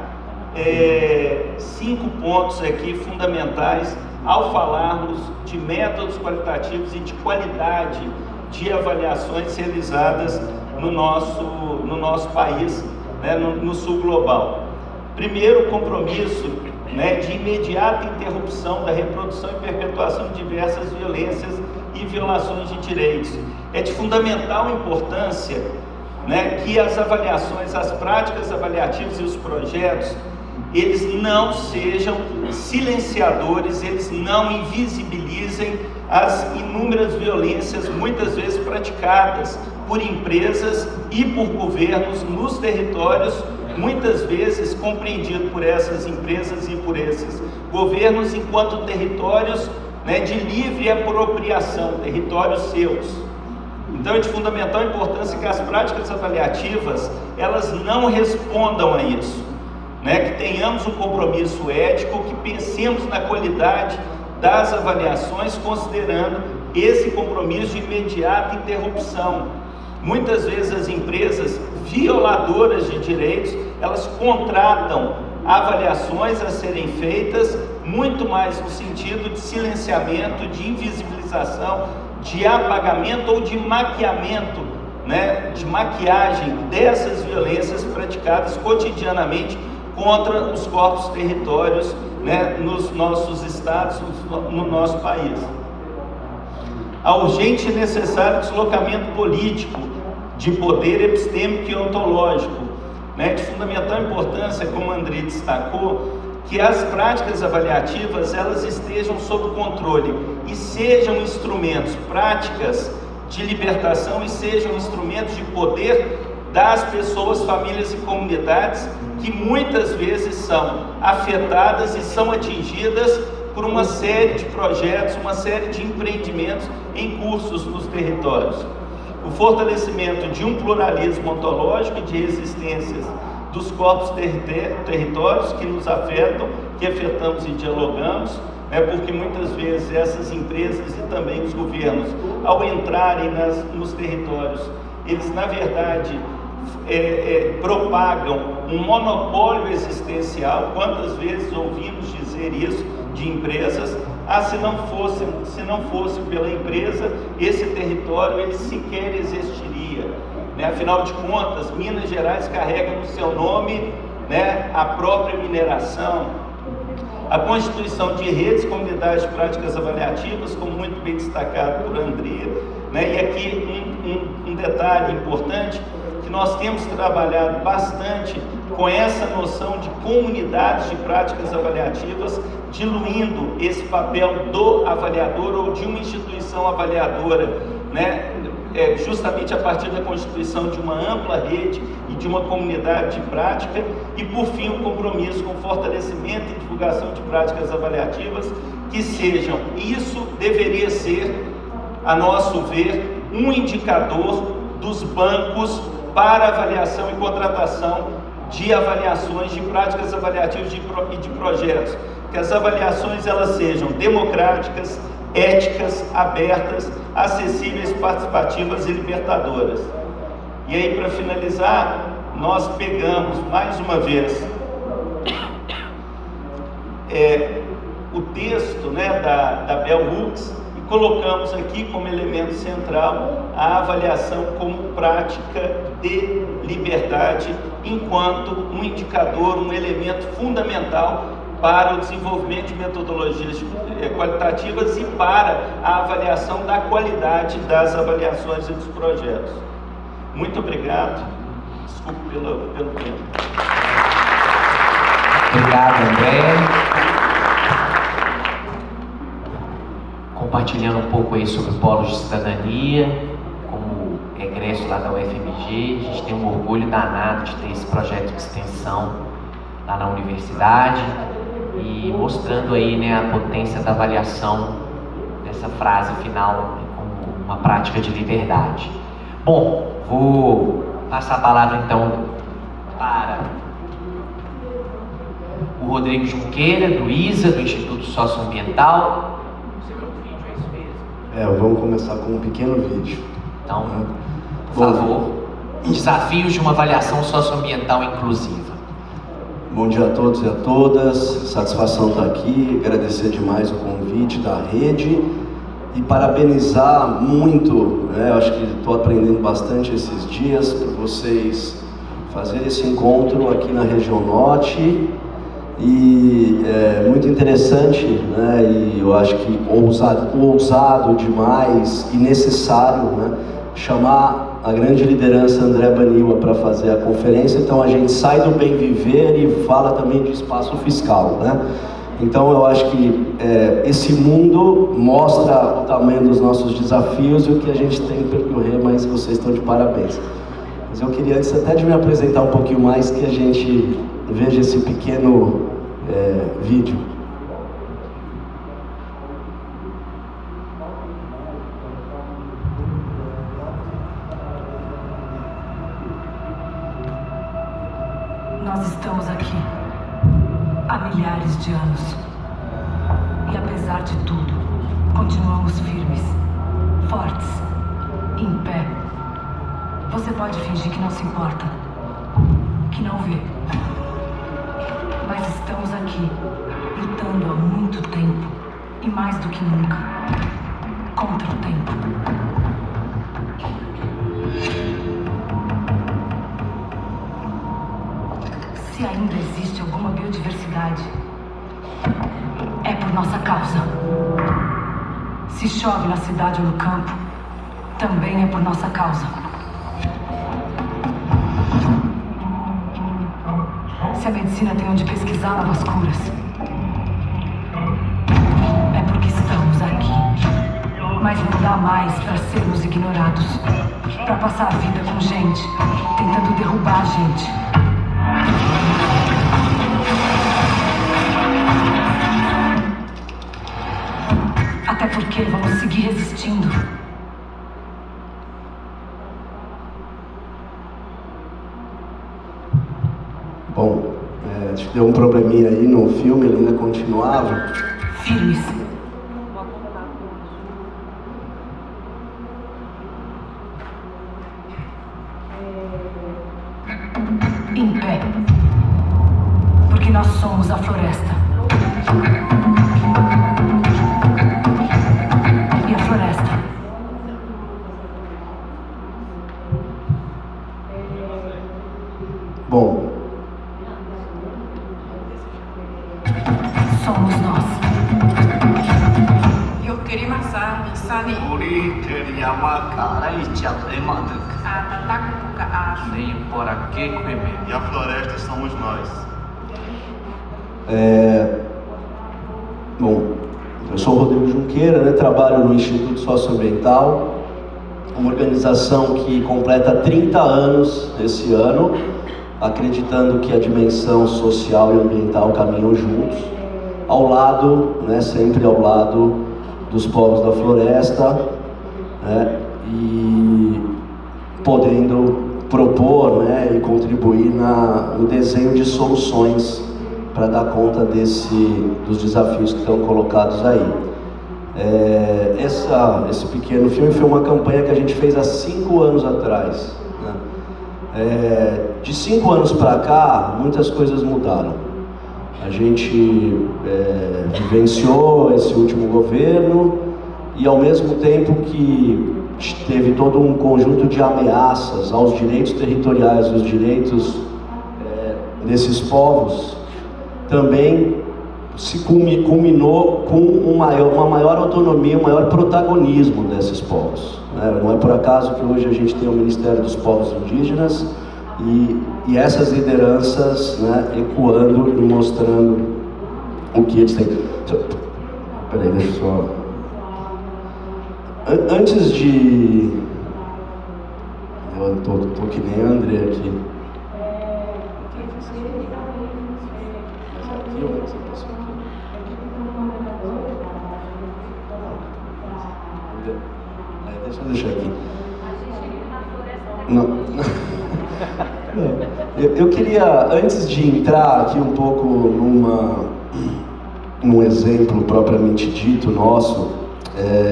5 pontos aqui fundamentais ao falarmos de métodos qualitativos e de qualidade de avaliações realizadas no nosso país, né, no sul global. Primeiro, o compromisso, né, de imediata interrupção da reprodução e perpetuação de diversas violências e violações de direitos. É de fundamental importância, né, que as avaliações, as práticas avaliativas e os projetos, eles não sejam silenciadores, eles não invisibilizem as inúmeras violências, muitas vezes praticadas por empresas e por governos nos territórios, muitas vezes compreendido por essas empresas e por esses governos enquanto territórios, né, de livre apropriação, territórios seus. Então é de fundamental importância que as práticas avaliativas, elas não respondam a isso, né, que tenhamos um compromisso ético, que pensemos na qualidade das avaliações, considerando esse compromisso de imediata interrupção. Muitas vezes as empresas violadoras de direitos, elas contratam avaliações a serem feitas muito mais no sentido de silenciamento, de invisibilização, de apagamento ou de maquiamento, né, de maquiagem dessas violências praticadas cotidianamente contra os corpos territórios, né, nos nossos estados, no nosso país. A urgente e necessário deslocamento político de poder epistêmico e ontológico, né, de fundamental importância, como André destacou, que as práticas avaliativas, elas estejam sob controle e sejam instrumentos, práticas de libertação e sejam instrumentos de poder das pessoas, famílias e comunidades que muitas vezes são afetadas e são atingidas por uma série de projetos, uma série de empreendimentos em cursos nos territórios. O fortalecimento de um pluralismo ontológico e de existências dos corpos territórios que nos afetam, que afetamos e dialogamos, né, porque muitas vezes essas empresas e também os governos, ao entrarem nos territórios, eles na verdade propagam um monopólio existencial. Quantas vezes ouvimos dizer isso de empresas? Se não fosse pela empresa, esse território ele sequer existiria, né? Afinal de contas, Minas Gerais carrega no seu nome, né, a própria mineração. A constituição de redes, comunidades de práticas avaliativas, como muito bem destacado por André, né? E aqui um detalhe importante, que nós temos trabalhado bastante com essa noção de comunidades de práticas avaliativas, diluindo esse papel do avaliador ou de uma instituição avaliadora, né? Justamente a partir da constituição de uma ampla rede e de uma comunidade de prática. E por fim, o compromisso com o fortalecimento e divulgação de práticas avaliativas que sejam, isso deveria ser, a nosso ver, um indicador dos bancos para avaliação e contratação de avaliações de práticas avaliativas e de projetos, que as avaliações elas sejam democráticas, éticas, abertas, acessíveis, participativas e libertadoras. E aí, para finalizar, nós pegamos mais uma vez o texto, né, da Bell Hooks e colocamos aqui como elemento central a avaliação como prática de liberdade, enquanto um indicador, um elemento fundamental para o desenvolvimento de metodologias qualitativas e para a avaliação da qualidade das avaliações e dos projetos. Muito obrigado. Desculpe pelo tempo. Obrigado, André. Compartilhando um pouco aí sobre o Polo de Cidadania, como egresso lá da UFMG, a gente tem um orgulho danado de ter esse projeto de extensão lá na universidade e mostrando aí, né, a potência da avaliação dessa frase final, né, como uma prática de liberdade. Bom, vou passar a palavra então para o Rodrigo Junqueira, do ISA, do Instituto Socioambiental. Vamos começar com um pequeno vídeo. Então, por favor, desafios de uma avaliação socioambiental inclusiva. Bom dia a todos e a todas, satisfação estar aqui, agradecer demais o convite da rede e parabenizar muito, eu acho que estou aprendendo bastante esses dias, por vocês fazerem esse encontro aqui na região norte. E é muito interessante, né, e eu acho que ousado demais e necessário, né, chamar a grande liderança André Baniwa para fazer a conferência. Então a gente sai do bem viver e fala também de espaço fiscal, né? Então eu acho que esse mundo mostra o tamanho dos nossos desafios e o que a gente tem que percorrer, mas vocês estão de parabéns. Mas eu queria, antes até de me apresentar um pouquinho mais, que a gente veja esse pequeno vídeo. Nós estamos aqui há milhares de anos e, apesar de tudo, continuamos firmes, fortes, em pé. Você pode fingir que não se importa, que não vê. Mas estamos aqui, lutando há muito tempo, e mais do que nunca, contra o tempo. Se ainda existe alguma biodiversidade, é por nossa causa. Se chove na cidade ou no campo, também é por nossa causa. Se a medicina tem onde pesquisar novas curas, é porque estamos aqui. Mas não dá mais para sermos ignorados, para passar a vida com gente, tentando derrubar a gente. Até porque vamos seguir resistindo. Bom, acho que deu um probleminha aí no filme, ele ainda continuava. Firmes. Em pé. Porque nós somos a floresta. E a floresta Bom, somos nós. E a floresta somos nós. Bom, eu sou o Rodrigo Junqueira, né? Trabalho no Instituto Socioambiental, uma organização que completa 30 anos esse ano, acreditando que a dimensão social e ambiental caminham juntos, ao lado, né, sempre ao lado dos povos da floresta, né, e podendo propor, né, e contribuir no desenho de soluções para dar conta dos desafios que estão colocados aí. Esse pequeno filme foi uma campanha que a gente fez há 5 anos atrás, né? De 5 anos para cá, muitas coisas mudaram. A gente vivenciou esse último governo e, ao mesmo tempo que teve todo um conjunto de ameaças aos direitos territoriais, os direitos desses povos, também se culminou com uma maior autonomia, um maior protagonismo desses povos. né? Não é por acaso que hoje a gente tem o Ministério dos Povos Indígenas e essas lideranças, né, ecoando e mostrando o que eles têm. Peraí, deixa eu só... Antes de... Eu tô que nem a André aqui. Deixa eu deixar aqui. Não. Eu queria, antes de entrar aqui um pouco num exemplo propriamente dito nosso,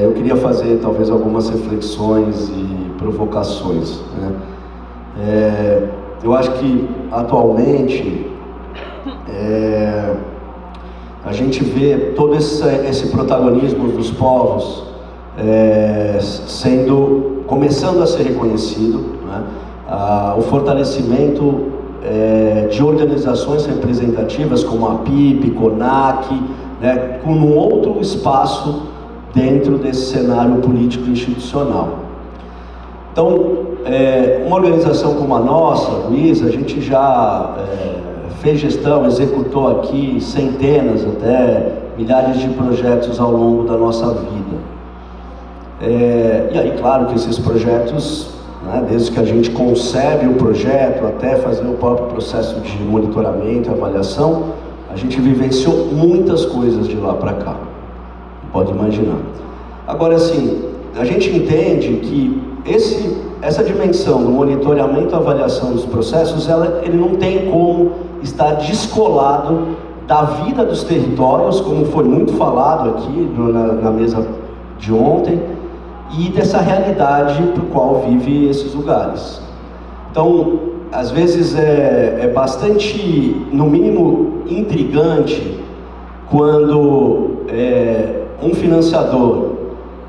eu queria fazer talvez algumas reflexões e provocações, né? Eu acho que atualmente a gente vê todo esse protagonismo dos povos começando a ser reconhecido, né? O fortalecimento de organizações representativas como a PIB, CONAC, né, com um outro espaço dentro desse cenário político institucional. Então, uma organização como a nossa, Luiz, a gente já fez gestão, executou aqui centenas, até milhares de projetos ao longo da nossa vida. E aí, claro que esses projetos, né, desde que a gente concebe o projeto até fazer o próprio processo de monitoramento e avaliação, a gente vivenciou muitas coisas de lá para cá, pode imaginar. Agora, assim, a gente entende que essa dimensão do monitoramento e avaliação dos processos, ele não tem como estar descolado da vida dos territórios, como foi muito falado aqui na mesa de ontem, e dessa realidade para o qual vive esses lugares. Então, às vezes é bastante, no mínimo, intrigante quando um financiador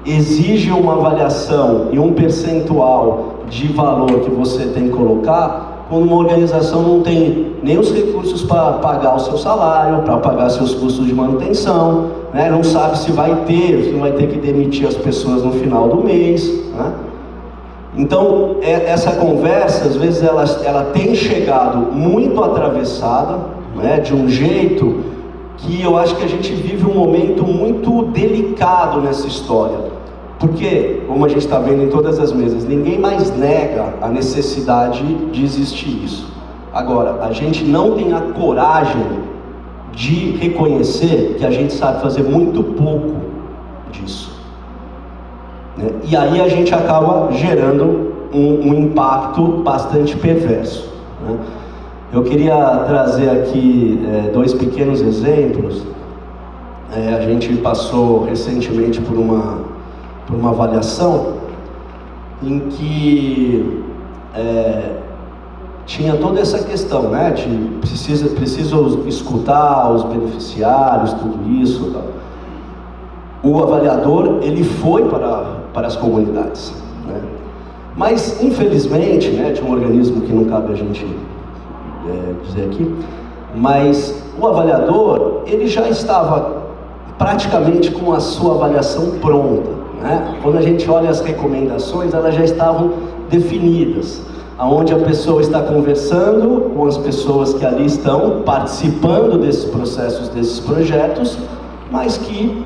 exige uma avaliação e um percentual de valor que você tem que colocar, quando uma organização não tem nem os recursos para pagar o seu salário, para pagar seus custos de manutenção, né? Não sabe se vai ter que demitir as pessoas no final do mês, né? Então, essa conversa, às vezes, ela tem chegado muito atravessada, né? De um jeito que eu acho que a gente vive um momento muito delicado nessa história. Porque, como a gente está vendo em todas as mesas, ninguém mais nega a necessidade de existir isso. Agora, a gente não tem a coragem de reconhecer que a gente sabe fazer muito pouco disso, né? E aí a gente acaba gerando um impacto bastante perverso, né? Eu queria trazer aqui dois pequenos exemplos. A gente passou recentemente por uma avaliação em que tinha toda essa questão, né, de preciso escutar os beneficiários, tudo isso, tá? O avaliador, ele foi para as comunidades, né? Mas, infelizmente, né, de um organismo que não cabe a gente dizer aqui, mas o avaliador, ele já estava praticamente com a sua avaliação pronta, né? Quando a gente olha as recomendações, elas já estavam definidas, aonde a pessoa está conversando com as pessoas que ali estão participando desses processos, desses projetos, mas que,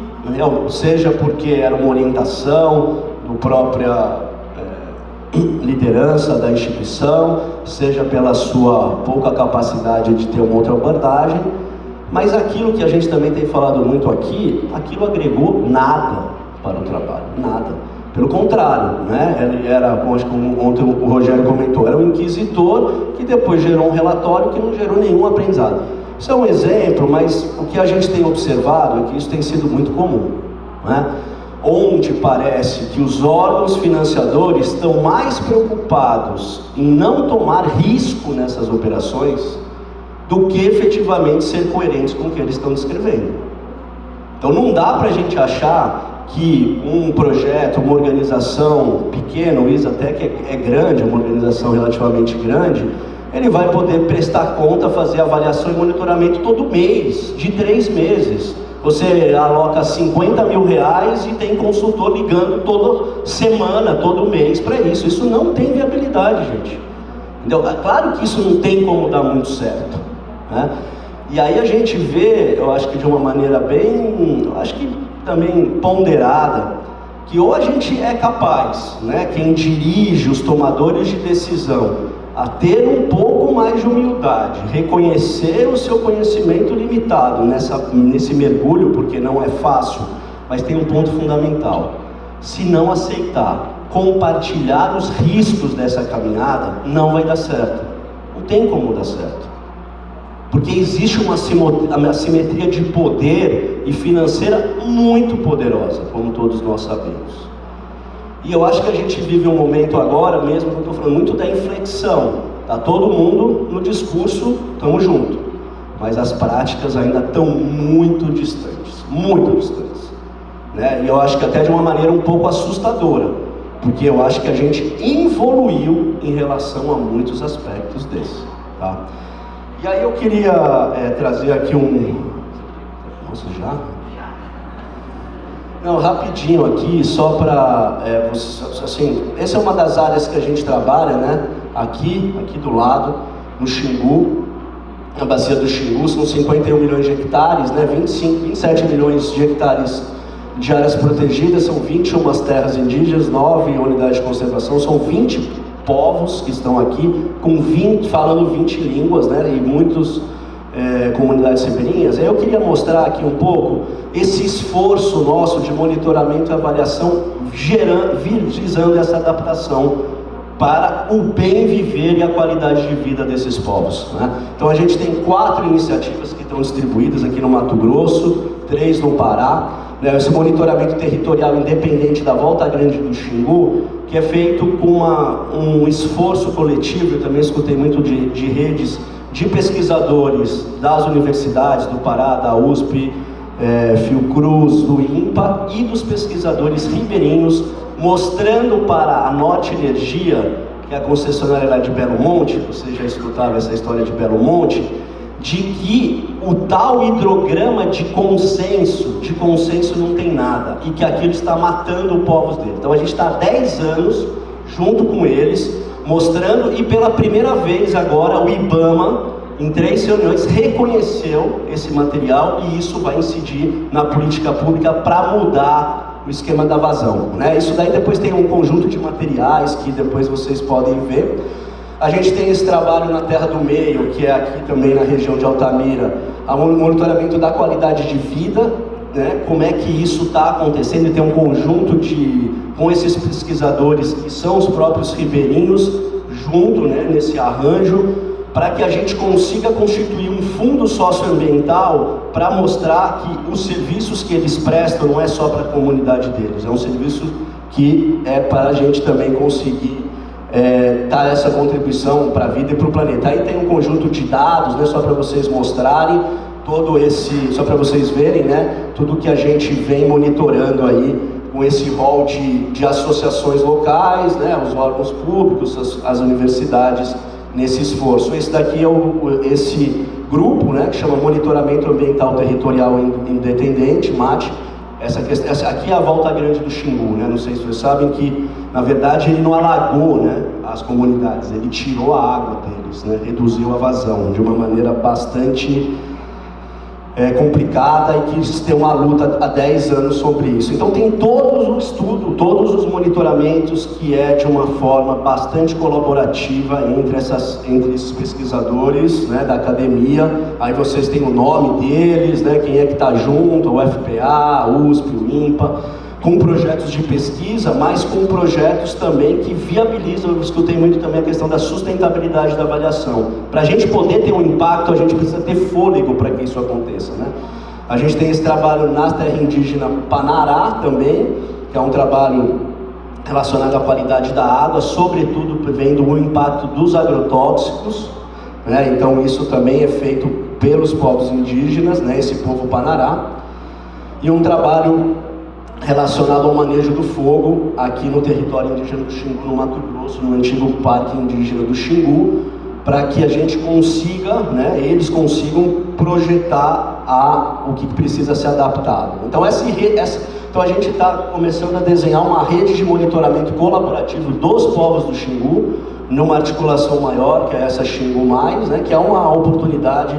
seja porque era uma orientação do própria liderança da instituição, seja pela sua pouca capacidade de ter uma outra abordagem, mas aquilo que a gente também tem falado muito aqui, aquilo agregou nada para o trabalho, nada. Pelo contrário, né? Ele era, como ontem o Rogério comentou, era um inquisitor que depois gerou um relatório que não gerou nenhum aprendizado. Isso é um exemplo, mas o que a gente tem observado é que isso tem sido muito comum, né? Onde parece que os órgãos financiadores estão mais preocupados em não tomar risco nessas operações do que efetivamente ser coerentes com o que eles estão descrevendo. Então não dá para a gente achar que um projeto, uma organização pequena, o ISA até que é grande, uma organização relativamente grande, ele vai poder prestar conta, fazer avaliação e monitoramento todo mês, de 3 meses. você aloca 50 mil reais e tem consultor ligando toda semana, todo mês para isso. Isso não tem viabilidade, gente. Entendeu? Claro que isso não tem como dar muito certo, né? E aí a gente vê, eu acho que de uma maneira bem, eu acho que também ponderada, que ou a gente é capaz, né, quem dirige os tomadores de decisão, a ter um pouco mais de humildade, reconhecer o seu conhecimento limitado nesse mergulho, porque não é fácil, mas tem um ponto fundamental: se não aceitar compartilhar os riscos dessa caminhada, não vai dar certo. Não tem como dar certo, porque existe uma assimetria de poder e financeira muito poderosa, como todos nós sabemos. E eu acho que a gente vive um momento agora mesmo, que eu estou falando muito da inflexão. Está todo mundo no discurso, estamos juntos, mas as práticas ainda estão muito distantes, né? E eu acho que até de uma maneira um pouco assustadora, porque eu acho que a gente evoluiu em relação a muitos aspectos desse, tá? E aí eu queria trazer aqui Nossa, já? Não, rapidinho aqui, só para... assim, essa é uma das áreas que a gente trabalha, né? Aqui do lado, no Xingu, na bacia do Xingu, são 51 milhões de hectares, né? 27 milhões de hectares de áreas protegidas, são 21 terras indígenas, 9 unidades de conservação, são 20 povos que estão aqui, falando 20 línguas, né? E muitos comunidades ribeirinhas. Aí eu queria mostrar aqui um pouco esse esforço nosso de monitoramento e avaliação visando essa adaptação para o bem viver e a qualidade de vida desses povos, né? Então a gente tem 4 iniciativas que estão distribuídas aqui no Mato Grosso, 3 no Pará, né? Esse monitoramento territorial independente da Volta Grande do Xingu, que é feito com um esforço coletivo. Eu também escutei muito de redes de pesquisadores das universidades do Pará, da USP, Fiocruz, do INPA, e dos pesquisadores ribeirinhos, mostrando para a Norte Energia, que é a concessionária lá de Belo Monte, você já escutava essa história de Belo Monte, de que o tal hidrograma de consenso não tem nada, e que aquilo está matando os povos dele. Então a gente está há 10 anos junto com eles, mostrando, e pela primeira vez agora o IBAMA, em 3 reuniões, reconheceu esse material, e isso vai incidir na política pública para mudar o esquema da vazão, né? Isso daí depois tem um conjunto de materiais que depois vocês podem ver. A gente tem esse trabalho na Terra do Meio, que é aqui também na região de Altamira, o monitoramento da qualidade de vida, né? Como é que isso está acontecendo, e tem um conjunto com esses pesquisadores que são os próprios ribeirinhos, junto, né, nesse arranjo, para que a gente consiga constituir um fundo socioambiental para mostrar que os serviços que eles prestam não é só para a comunidade deles, é um serviço que é para a gente também conseguir dar essa contribuição para a vida e para o planeta. Aí tem um conjunto de dados, né, só para vocês mostrarem, só para vocês verem, né, tudo que a gente vem monitorando aí com esse rol de associações locais, né, os órgãos públicos, as universidades, nesse esforço. Esse daqui é esse grupo, né, que chama Monitoramento Ambiental Territorial Independente, MAT. Essa aqui é a Volta Grande do Xingu, né? Não sei se vocês sabem que, na verdade, ele não alagou, né, as comunidades, ele tirou a água deles, né, reduziu a vazão de uma maneira bastante complicada, e que se tem uma luta há 10 anos sobre isso. Então tem todo o estudo, todos os monitoramentos, que é de uma forma bastante colaborativa entre esses pesquisadores, né, da academia. Aí vocês têm o nome deles, né, quem é que está junto, o FPA, a USP, o INPA, com projetos de pesquisa, mas com projetos também que viabilizam. Eu escutei muito também a questão da sustentabilidade da avaliação. Para a gente poder ter um impacto, a gente precisa ter fôlego para que isso aconteça, né? A gente tem esse trabalho na terra indígena Panará também, que é um trabalho relacionado à qualidade da água, sobretudo vendo o impacto dos agrotóxicos, né? Então isso também é feito pelos povos indígenas, né? Esse povo Panará. E um trabalho relacionado ao manejo do fogo aqui no território indígena do Xingu, no Mato Grosso, no antigo Parque Indígena do Xingu, para que a gente consiga, né, eles consigam projetar o que precisa ser adaptado. Então, então a gente está começando a desenhar uma rede de monitoramento colaborativo dos povos do Xingu, numa articulação maior, que é essa Xingu Mais, né, que é uma oportunidade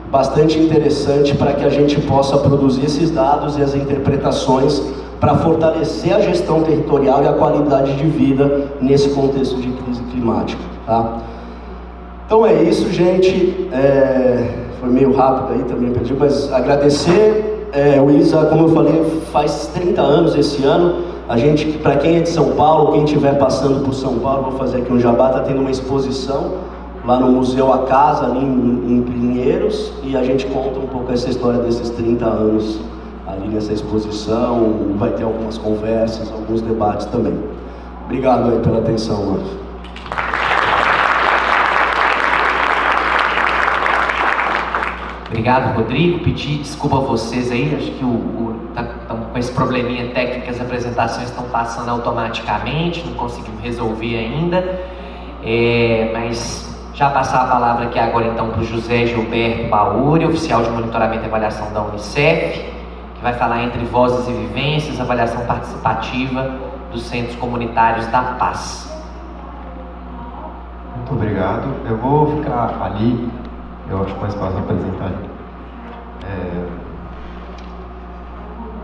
bastante interessante para que a gente possa produzir esses dados e as interpretações para fortalecer a gestão territorial e a qualidade de vida nesse contexto de crise climática. Tá? Então é isso, gente. Foi meio rápido aí também, pedi, mas agradecer. O ISA, como eu falei, faz 30 anos esse ano. A gente, para quem é de São Paulo, quem estiver passando por São Paulo, vou fazer aqui um jabá, está tendo uma exposição lá no Museu A Casa, ali em Pinheiros, e a gente conta um pouco essa história desses 30 anos ali nessa exposição. Vai ter algumas conversas, alguns debates também. Obrigado aí pela atenção, Marcos. Obrigado, Rodrigo. Pedi desculpa a vocês aí, acho que estamos com esse probleminha técnico, as apresentações estão passando automaticamente, não conseguimos resolver ainda, mas já passar a palavra aqui agora então para o José Gilberto Bauri, oficial de monitoramento e avaliação da Unicef, que vai falar entre vozes e vivências, avaliação participativa dos centros comunitários da paz. Muito obrigado. Eu vou ficar ali, eu acho mais fácil apresentar.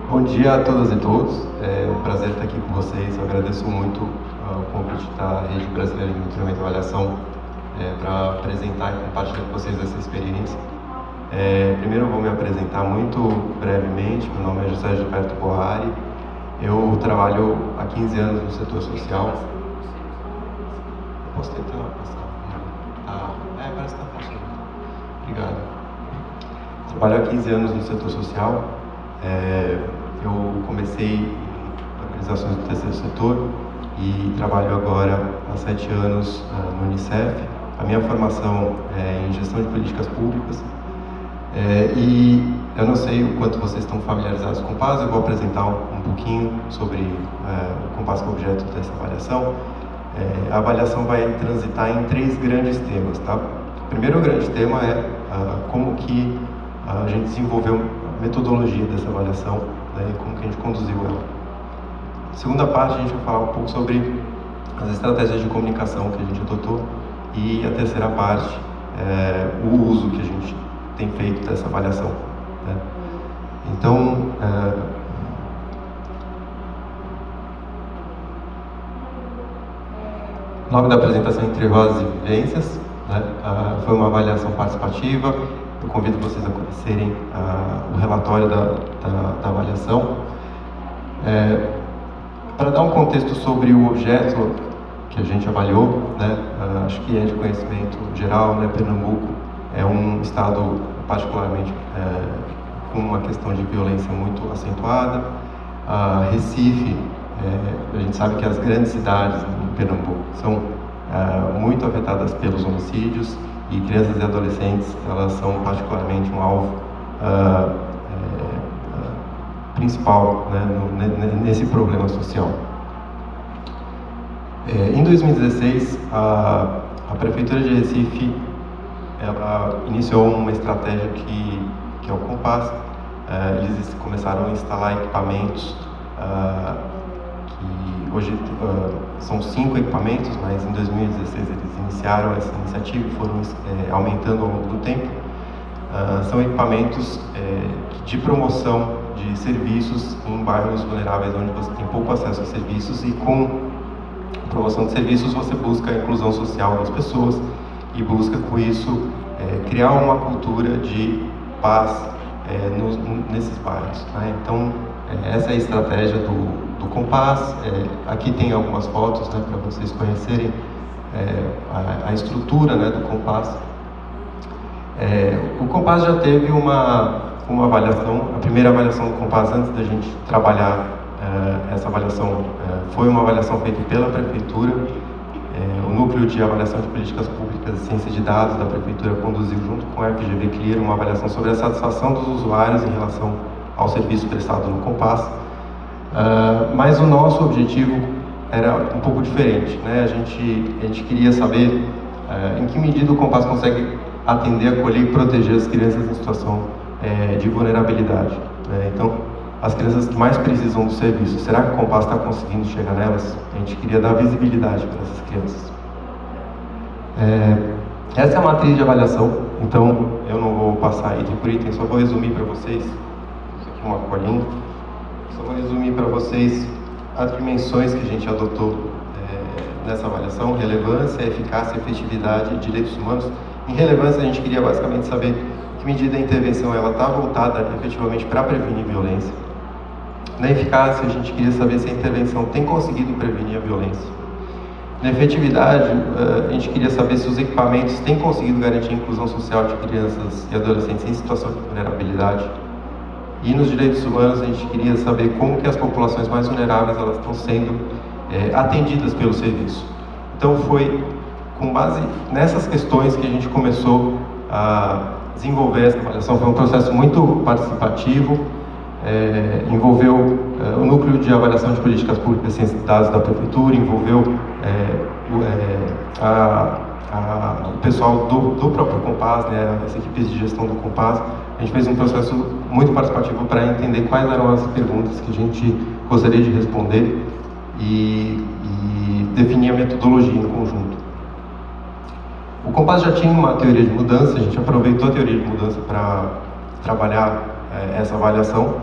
Bom dia a todas e todos. É um prazer estar aqui com vocês. Eu agradeço muito o convite da Rede Brasileira de Monitoramento e Avaliação para apresentar e compartilhar com vocês essa experiência. Primeiro eu vou me apresentar muito brevemente. Meu nome é José Gilberto Boari. Eu trabalho há 15 anos no setor social. Posso tentar passar? Parece que está funcionando. Obrigado. Trabalho há 15 anos no setor social. Eu comecei em organizações do terceiro setor e trabalho agora há 7 anos no Unicef. A minha formação é em gestão de políticas públicas. E eu não sei o quanto vocês estão familiarizados com o Compass, eu vou apresentar um pouquinho sobre o Compass como objeto dessa avaliação. A avaliação vai transitar em 3 grandes temas, tá? O primeiro grande tema é como que a gente desenvolveu a metodologia dessa avaliação, né, e como que a gente conduziu ela. A segunda parte a gente vai falar um pouco sobre as estratégias de comunicação que a gente adotou, e a terceira parte o uso que a gente tem feito dessa avaliação, né? Então, o nome da apresentação é Entre Vozes e Vivências, né? Foi uma avaliação participativa. Eu convido vocês a conhecerem o relatório da avaliação. Para dar um contexto sobre o objeto que a gente avaliou, né? Acho que é de conhecimento geral, né? Pernambuco é um estado particularmente com uma questão de violência muito acentuada. Recife, a gente sabe que as grandes cidades em Pernambuco são muito afetadas pelos homicídios, e crianças e adolescentes, elas são particularmente um alvo principal, né, nesse problema social. Em 2016, a Prefeitura de Recife ela iniciou uma estratégia que é o Compass. Eles começaram a instalar equipamentos que hoje são 5 equipamentos, mas em 2016 eles iniciaram essa iniciativa e foram aumentando ao longo do tempo. São equipamentos de promoção de serviços em bairros vulneráveis, onde você tem pouco acesso a serviços, e com promoção de serviços você busca a inclusão social das pessoas e busca com isso criar uma cultura de paz nesses bairros, né? Então essa é a estratégia do Compass. Aqui tem algumas fotos, né, para vocês conhecerem a estrutura, né, do Compass. O Compass já teve uma avaliação, a primeira avaliação do Compass antes da gente trabalhar essa avaliação foi uma avaliação feita pela Prefeitura. O Núcleo de Avaliação de Políticas Públicas e Ciência de Dados da Prefeitura conduziu, junto com a FGV Clear, uma avaliação sobre a satisfação dos usuários em relação ao serviço prestado no Compass. Mas o nosso objetivo era um pouco diferente, né? A gente queria saber em que medida o Compass consegue atender, acolher e proteger as crianças em situação de vulnerabilidade, né? Então, as crianças que mais precisam do serviço, será que o Compass está conseguindo chegar nelas? A gente queria dar visibilidade para essas crianças. Essa é a matriz de avaliação, então eu não vou passar item por item, só vou resumir para vocês. Isso aqui é uma colinha. Só vou resumir para vocês as dimensões que a gente adotou nessa avaliação: relevância, eficácia, efetividade e direitos humanos. Em relevância, a gente queria basicamente saber em que medida a intervenção está voltada efetivamente para prevenir violência. Na eficácia, a gente queria saber se a intervenção tem conseguido prevenir a violência. Na efetividade, a gente queria saber se os equipamentos têm conseguido garantir a inclusão social de crianças e adolescentes em situação de vulnerabilidade. E nos direitos humanos, a gente queria saber como que as populações mais vulneráveis elas estão sendo atendidas pelo serviço. Então foi com base nessas questões que a gente começou a desenvolver essa avaliação. Foi um processo muito participativo, envolveu o núcleo de avaliação de políticas públicas e ciência de dados da prefeitura, envolveu o pessoal do próprio Compass, né, as equipes de gestão do Compass. A gente fez um processo muito participativo para entender quais eram as perguntas que a gente gostaria de responder e definir a metodologia em conjunto. O Compass já tinha uma teoria de mudança, a gente aproveitou a teoria de mudança para trabalhar essa avaliação.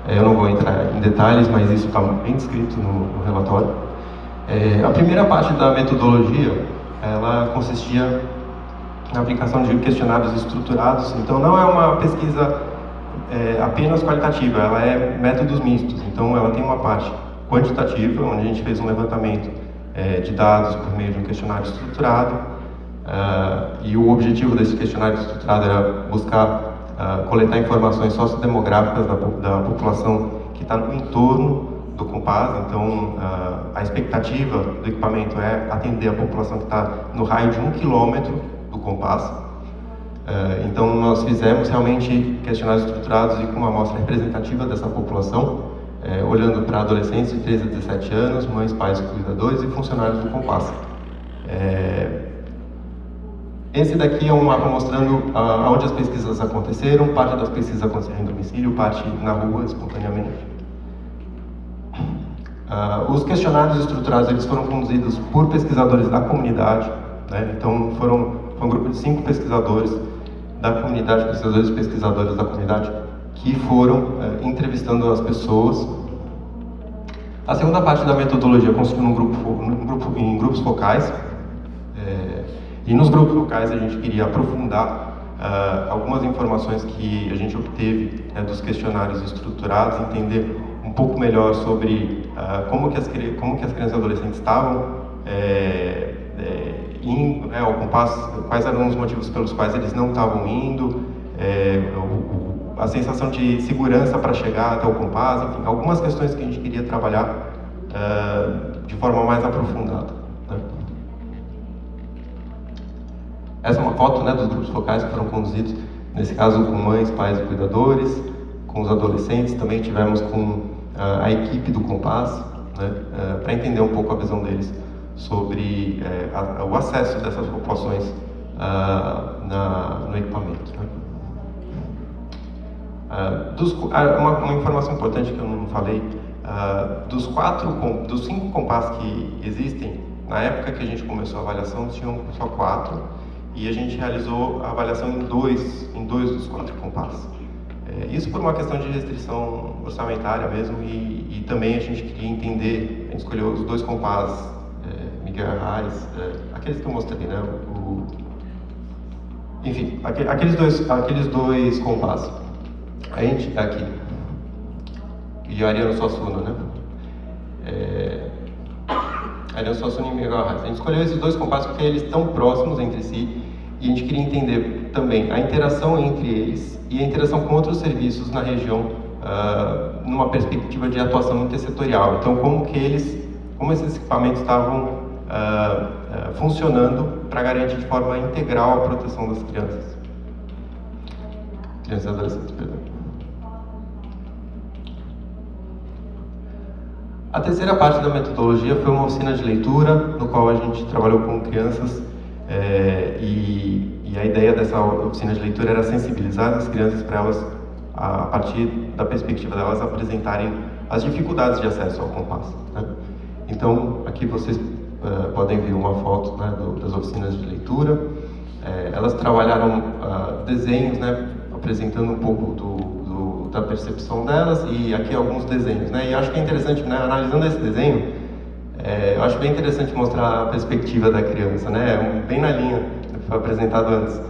Eu não vou entrar em detalhes, mas isso está bem descrito no relatório. A primeira parte da metodologia, ela consistia na aplicação de questionários estruturados. Então não é uma pesquisa apenas qualitativa, ela é métodos mistos. Então ela tem uma parte quantitativa, onde a gente fez um levantamento de dados por meio de um questionário estruturado, e o objetivo desse questionário estruturado era buscar coletar informações sociodemográficas da população que está no entorno do Compass. Então a expectativa do equipamento é atender a população que está no raio de 1 quilômetro do Compass. Então nós fizemos realmente questionários estruturados e com uma amostra representativa dessa população, olhando para adolescentes de 13 a 17 anos, mães, pais, cuidadores e funcionários do Compass. Esse daqui é um mapa mostrando onde as pesquisas aconteceram. Parte das pesquisas aconteceram em domicílio, parte na rua, espontaneamente. Os questionários estruturados eles foram conduzidos por pesquisadores da comunidade, né? Então foi um grupo de 5 pesquisadores da comunidade, pesquisadores e pesquisadoras da comunidade, que foram entrevistando as pessoas. A segunda parte da metodologia consistiu em grupos focais. E nos grupos focais a gente queria aprofundar algumas informações que a gente obteve dos questionários estruturados, entender um pouco melhor sobre como que as crianças e adolescentes estavam indo ao Compass, quais eram os motivos pelos quais eles não estavam indo, a sensação de segurança para chegar até o Compass, enfim, algumas questões que a gente queria trabalhar de forma mais aprofundada, né? Essa é uma foto, né, dos grupos focais que foram conduzidos, nesse caso com mães, pais e cuidadores, com os adolescentes. Também tivemos com a equipe do Compass, né, para entender um pouco a visão deles sobre o acesso dessas populações no equipamento, né. Uma informação importante que eu não falei, dos 5 Compass que existem, na época que a gente começou a avaliação, tinham só 4. E a gente realizou a avaliação em dois dos 4 Compass. Isso por uma questão de restrição orçamentária mesmo, e também a gente queria entender, a gente escolheu os 2 Compass, Miguel Arraes, aqueles que eu mostrei, né? Enfim, aqueles dois Compass. A gente, aqui, e Ariano Suassuna, né? Ariano Suassuna e Miguel Arraes. A gente escolheu esses 2 Compass porque eles estão próximos entre si, e a gente queria entender também a interação entre eles e a interação com outros serviços na região, numa perspectiva de atuação intersetorial. Então, como esses equipamentos estavam funcionando para garantir de forma integral a proteção das crianças. Crianças e adolescentes, perdão. A terceira parte da metodologia foi uma oficina de leitura, no qual a gente trabalhou com crianças E a ideia dessa oficina de leitura era sensibilizar as crianças para elas, a partir da perspectiva delas, apresentarem as dificuldades de acesso ao compasso, né? Então, aqui vocês podem ver uma foto, né, das oficinas de leitura. Elas trabalharam desenhos, né, apresentando um pouco da percepção delas, e aqui alguns desenhos, né? E acho que é interessante, né, analisando esse desenho, eu acho bem interessante mostrar a perspectiva da criança, né? Bem na linha do que foi apresentado antes.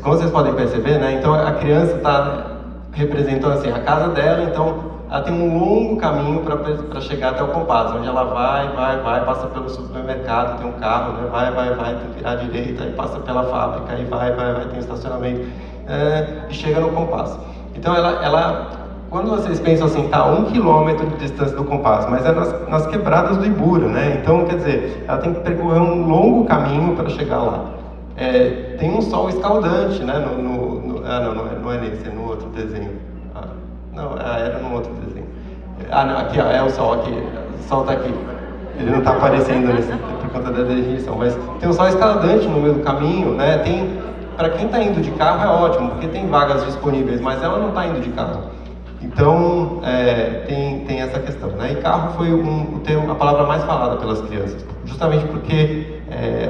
Como vocês podem perceber, né? Então a criança está representando assim a casa dela, então ela tem um longo caminho para chegar até o compasso, onde ela vai, passa pelo supermercado, tem um carro, né? Vai, tem que virar à direita, aí passa pela fábrica, aí vai, tem estacionamento, e chega no compasso. Então quando vocês pensam assim, tá 1 quilômetro de distância do compasso, mas é nas quebradas do Ibura, né? Então, quer dizer, ela tem que percorrer um longo caminho para chegar lá. Tem um sol escaldante, né? Não é nesse, é no outro desenho. Era no outro desenho. Não, aqui, ó, é o sol aqui. O sol tá aqui. Ele não tá aparecendo por conta da definição, mas tem um sol escaldante no meio do caminho, né? Para quem está indo de carro é ótimo, porque tem vagas disponíveis, mas ela não está indo de carro. Então, tem essa questão, né? E carro foi a palavra mais falada pelas crianças, justamente porque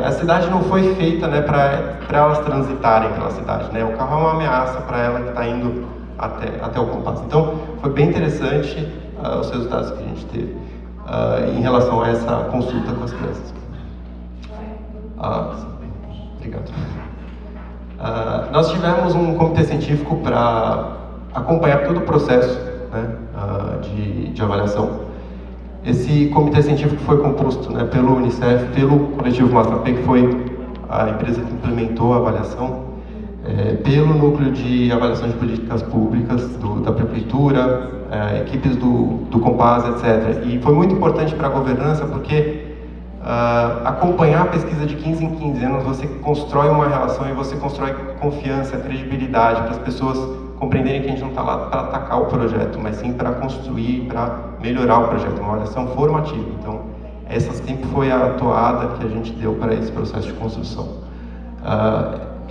a cidade não foi feita, né, para elas transitarem pela cidade, né? O carro é uma ameaça para ela que está indo até o compasso. Então, foi bem interessante os resultados que a gente teve em relação a essa consulta com as crianças. Obrigado. Nós tivemos um comitê científico para acompanhar todo o processo, né, de avaliação. Esse comitê científico foi composto, né, pelo Unicef, pelo Coletivo Massapê, que foi a empresa que implementou a avaliação, pelo Núcleo de Avaliação de Políticas Públicas da Prefeitura, equipes do Compass, etc. E foi muito importante para a governança, porque acompanhar a pesquisa de 15 em 15 anos, você constrói uma relação e você constrói confiança, credibilidade, para as pessoas compreenderem que a gente não está lá para atacar o projeto, mas sim para construir, para melhorar o projeto, uma avaliação formativa. Então, essa sempre foi a toada que a gente deu para esse processo de construção.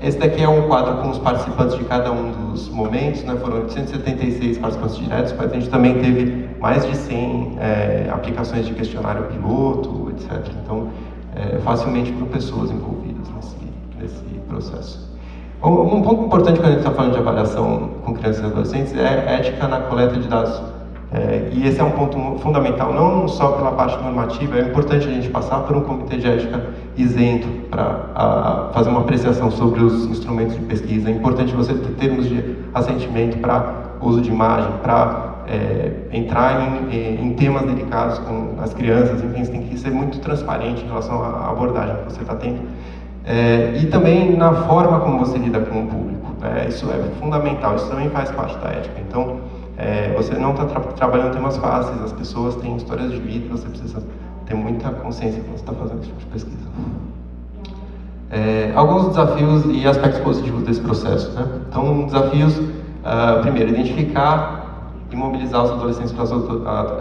Esse daqui é um quadro com os participantes de cada um dos momentos, né? Foram 876 participantes diretos, mas a gente também teve mais de 100 aplicações de questionário piloto, etc. Então, facilmente para pessoas envolvidas nesse processo. Um ponto importante quando a gente está falando de avaliação com crianças e adolescentes é ética na coleta de dados. E esse é um ponto fundamental, não só pela parte normativa. É importante a gente passar por um comitê de ética isento para fazer uma apreciação sobre os instrumentos de pesquisa. É importante você ter termos de assentimento para uso de imagem, para entrar em temas delicados com as crianças. Enfim, você tem que ser muito transparente em relação à abordagem que você está tendo. E também na forma como você lida com o público, né? Isso é fundamental, isso também faz parte da ética. Então, você não está trabalhando temas fáceis, as pessoas têm histórias de vida, você precisa ter muita consciência quando você está fazendo esse tipo de pesquisa. Alguns desafios e aspectos positivos desse processo, né? Então, desafios, primeiro, identificar e mobilizar os adolescentes para as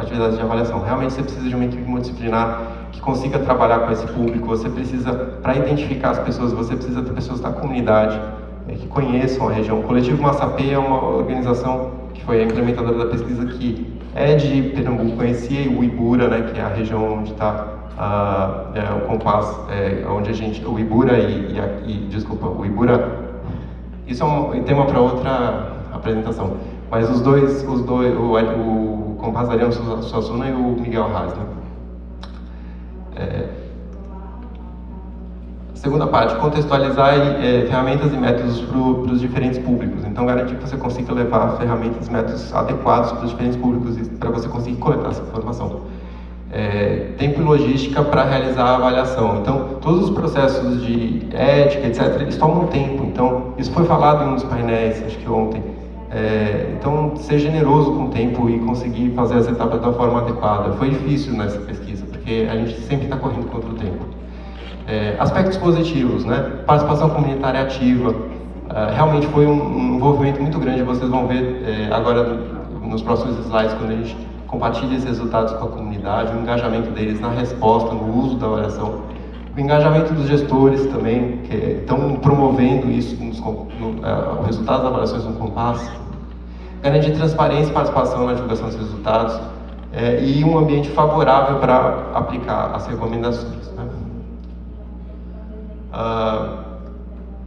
atividades de avaliação. Realmente você precisa de uma equipe multidisciplinar que consiga trabalhar com esse público, você precisa, para identificar as pessoas, você precisa ter pessoas da comunidade que conheçam a região. O Coletivo Massapê é uma organização que foi a implementadora da pesquisa que é de Pernambuco, conhecia o Ibura, né, que é a região onde está o Compass, onde a gente, o Ibura o Ibura, isso é um tema para outra apresentação, mas os dois o Compass Ariano Suassuna e o Miguel Haas, né? Segunda parte, contextualizar ferramentas e métodos para os diferentes públicos. Então, garantir que você consiga levar ferramentas e métodos adequados para os diferentes públicos para você conseguir coletar essa informação. Tempo e logística para realizar a avaliação. Então, todos os processos de ética, etc., eles tomam tempo. Então, isso foi falado em um dos painéis, acho que ontem. Então, ser generoso com o tempo e conseguir fazer as etapas da forma adequada. Foi difícil nessa pesquisa, porque a gente sempre está correndo contra o tempo. Aspectos positivos, né? Participação comunitária ativa. Realmente foi um envolvimento muito grande. Vocês vão ver agora nos próximos slides, quando a gente compartilha esses resultados com a comunidade, o engajamento deles na resposta, no uso da avaliação, o engajamento dos gestores também, que estão promovendo isso, o resultado das avaliações no Compass, garantir transparência e participação na divulgação dos resultados, e um ambiente favorável para aplicar as recomendações, né?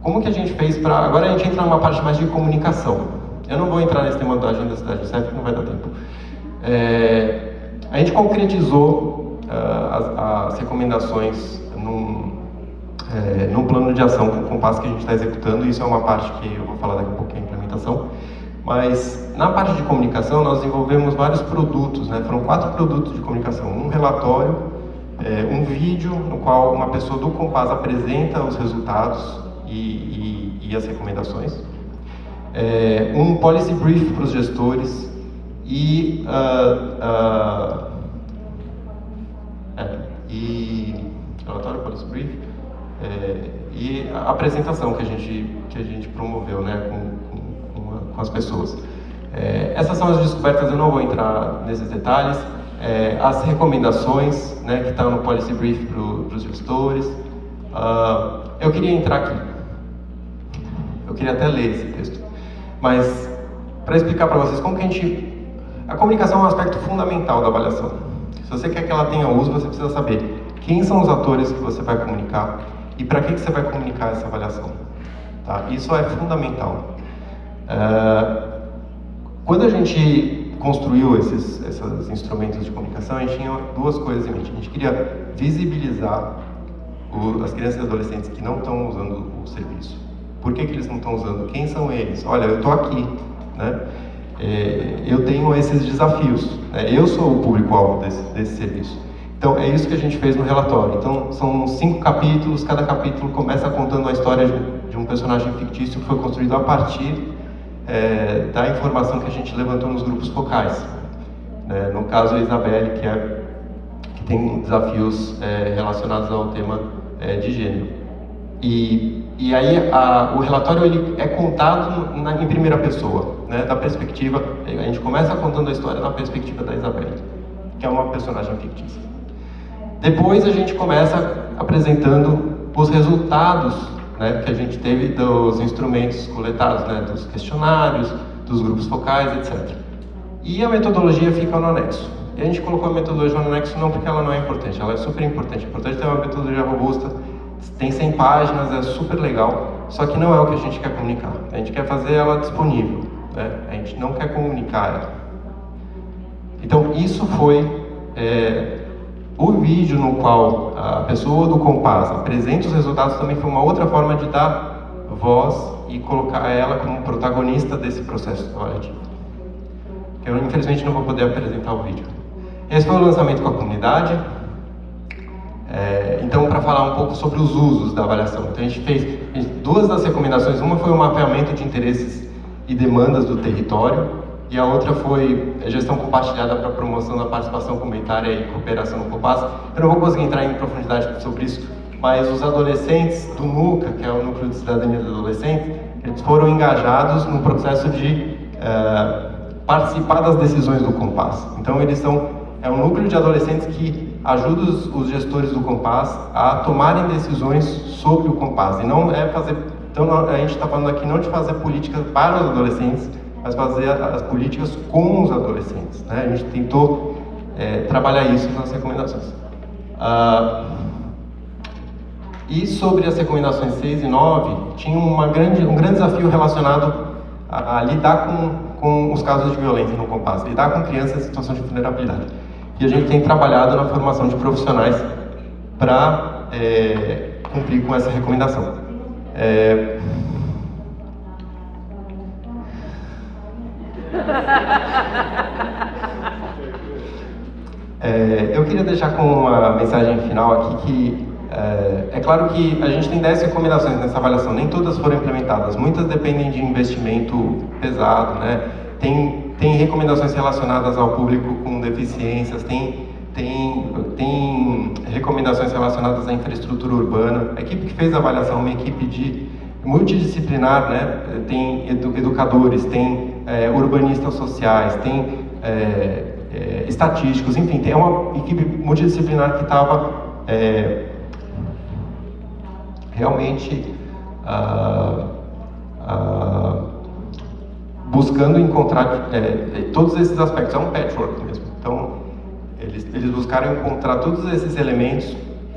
Como que a gente fez para... Agora a gente entra numa parte mais de comunicação. Eu não vou entrar nesse tema da agenda da cidade certa, porque não vai dar tempo. A gente concretizou as recomendações num plano de ação com o Compass que a gente está executando. Isso é uma parte que eu vou falar daqui a pouco, que é a implementação. Mas na parte de comunicação nós desenvolvemos vários produtos, né? Foram 4 produtos de comunicação. Um relatório, um vídeo no qual uma pessoa do Compass apresenta os resultados e as recomendações, um policy brief para os gestores e relatório, policy brief, e a apresentação que a gente promoveu, né, com as pessoas. Essas são as descobertas, eu não vou entrar nesses detalhes. As recomendações, né, que estão no policy brief para os gestores. Eu queria entrar aqui. Eu queria até ler esse texto. Mas, para explicar para vocês como que a comunicação é um aspecto fundamental da avaliação. Se você quer que ela tenha uso, você precisa saber quem são os atores que você vai comunicar e para que você vai comunicar essa avaliação. Tá? Isso é fundamental. Quando a gente construiu esses instrumentos de comunicação, a gente tinha 2 coisas em mente. A gente queria visibilizar as crianças e adolescentes que não estão usando o serviço. Por que eles não estão usando? Quem são eles? Olha, eu estou aqui, né? Eu tenho esses desafios, né? Eu sou o público-alvo desse serviço. Então, é isso que a gente fez no relatório. Então, são 5 capítulos, cada capítulo começa contando a história de um personagem fictício que foi construído a partir da informação que a gente levantou nos grupos focais. No caso, a Isabelle, que tem desafios relacionados ao tema de gênero. E aí o relatório ele é contado em primeira pessoa, né, da perspectiva, a gente começa contando a história na perspectiva da Isabelle, que é uma personagem fictícia. Depois a gente começa apresentando os resultados, né, que a gente teve dos instrumentos coletados, né, dos questionários, dos grupos focais, etc. E a metodologia fica no anexo. E a gente colocou a metodologia no anexo não porque ela não é importante, ela é super importante. É importante ter uma metodologia robusta, tem 100 páginas, é super legal, só que não é o que a gente quer comunicar. A gente quer fazer ela disponível, né? A gente não quer comunicar ela. Então, isso foi o vídeo no qual a pessoa do Compass apresenta os resultados, também foi uma outra forma de dar voz e colocar ela como protagonista desse processo avaliativo. Eu, infelizmente, não vou poder apresentar o vídeo. Esse foi o lançamento com a comunidade. Então, para falar um pouco sobre os usos da avaliação. Então, a gente fez 2 das recomendações. Uma foi o mapeamento de interesses e demandas do território, e a outra foi a gestão compartilhada para promoção da participação comunitária e cooperação no Compass. Eu não vou conseguir entrar em profundidade sobre isso, mas os adolescentes do NUCA, que é o Núcleo de Cidadania do Adolescente, eles foram engajados no processo de participar das decisões do Compass. Então, eles é um núcleo de adolescentes que ajuda os gestores do Compass a tomarem decisões sobre o Compass. E não é fazer... Então, a gente está falando aqui não de fazer políticas para os adolescentes, mas fazer as políticas com os adolescentes, né? A gente tentou trabalhar isso nas recomendações. E sobre as recomendações 6 e 9, tinha um grande desafio relacionado a lidar com os casos de violência no Compass, lidar com crianças em situação de vulnerabilidade. E a gente tem trabalhado na formação de profissionais para cumprir com essa recomendação. Eu queria deixar com uma mensagem final aqui que é claro que a gente tem 10 recomendações nessa avaliação, nem todas foram implementadas, muitas dependem de investimento pesado, né? Tem recomendações relacionadas ao público com deficiências, tem recomendações relacionadas à infraestrutura urbana. A equipe que fez a avaliação é uma equipe multidisciplinar, né? Tem educadores, tem urbanistas sociais, tem estatísticos, enfim, é uma equipe multidisciplinar que estava realmente buscando encontrar todos esses aspectos. É um patchwork mesmo. Então, eles buscaram encontrar todos esses elementos,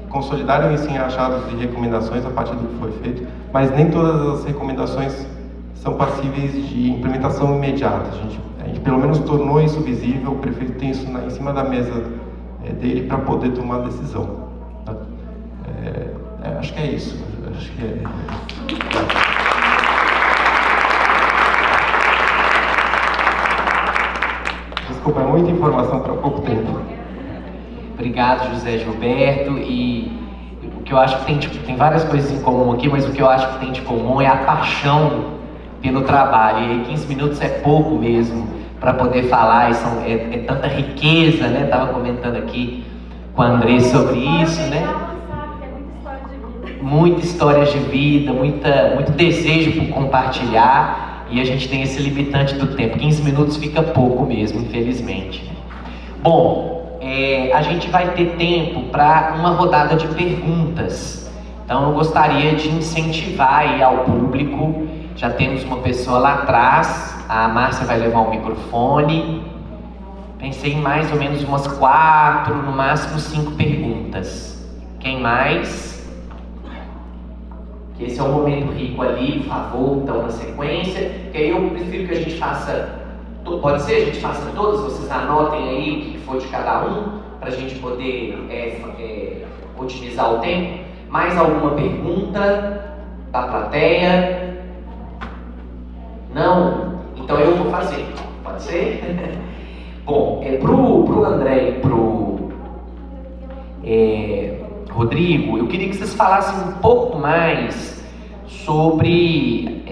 consolidaram isso em achados e recomendações a partir do que foi feito, mas nem todas as recomendações são passíveis de implementação imediata. A gente pelo menos tornou isso visível, o prefeito tem isso em cima da mesa dele para poder tomar a decisão. Tá? Acho que é isso. Acho que Desculpa, é muita informação para pouco tempo. Obrigado, José Gilberto. E o que eu acho que tem várias coisas em comum aqui, mas o que eu acho que tem de comum é a paixão pelo trabalho. E aí 15 minutos é pouco mesmo para poder falar, e é tanta riqueza, né? Estava comentando aqui com a André sobre isso, né? Muita história de vida, muito desejo por compartilhar, e a gente tem esse limitante do tempo. 15 minutos fica pouco mesmo, infelizmente. Bom, a gente vai ter tempo para uma rodada de perguntas. Então eu gostaria de incentivar aí ao público. Já temos uma pessoa lá atrás, a Márcia vai levar o microfone. Pensei em mais ou menos umas 4, no máximo 5 perguntas. Quem mais? Esse é o momento rico ali, por favor, então, na sequência. Que aí eu prefiro que a gente faça, pode ser, a gente faça todas, vocês anotem aí o que foi de cada um, para a gente poder otimizar o tempo. Mais alguma pergunta da plateia? Não? Então eu vou fazer, pode ser? Bom, pro André e pro Rodrigo, eu queria que vocês falassem um pouco mais sobre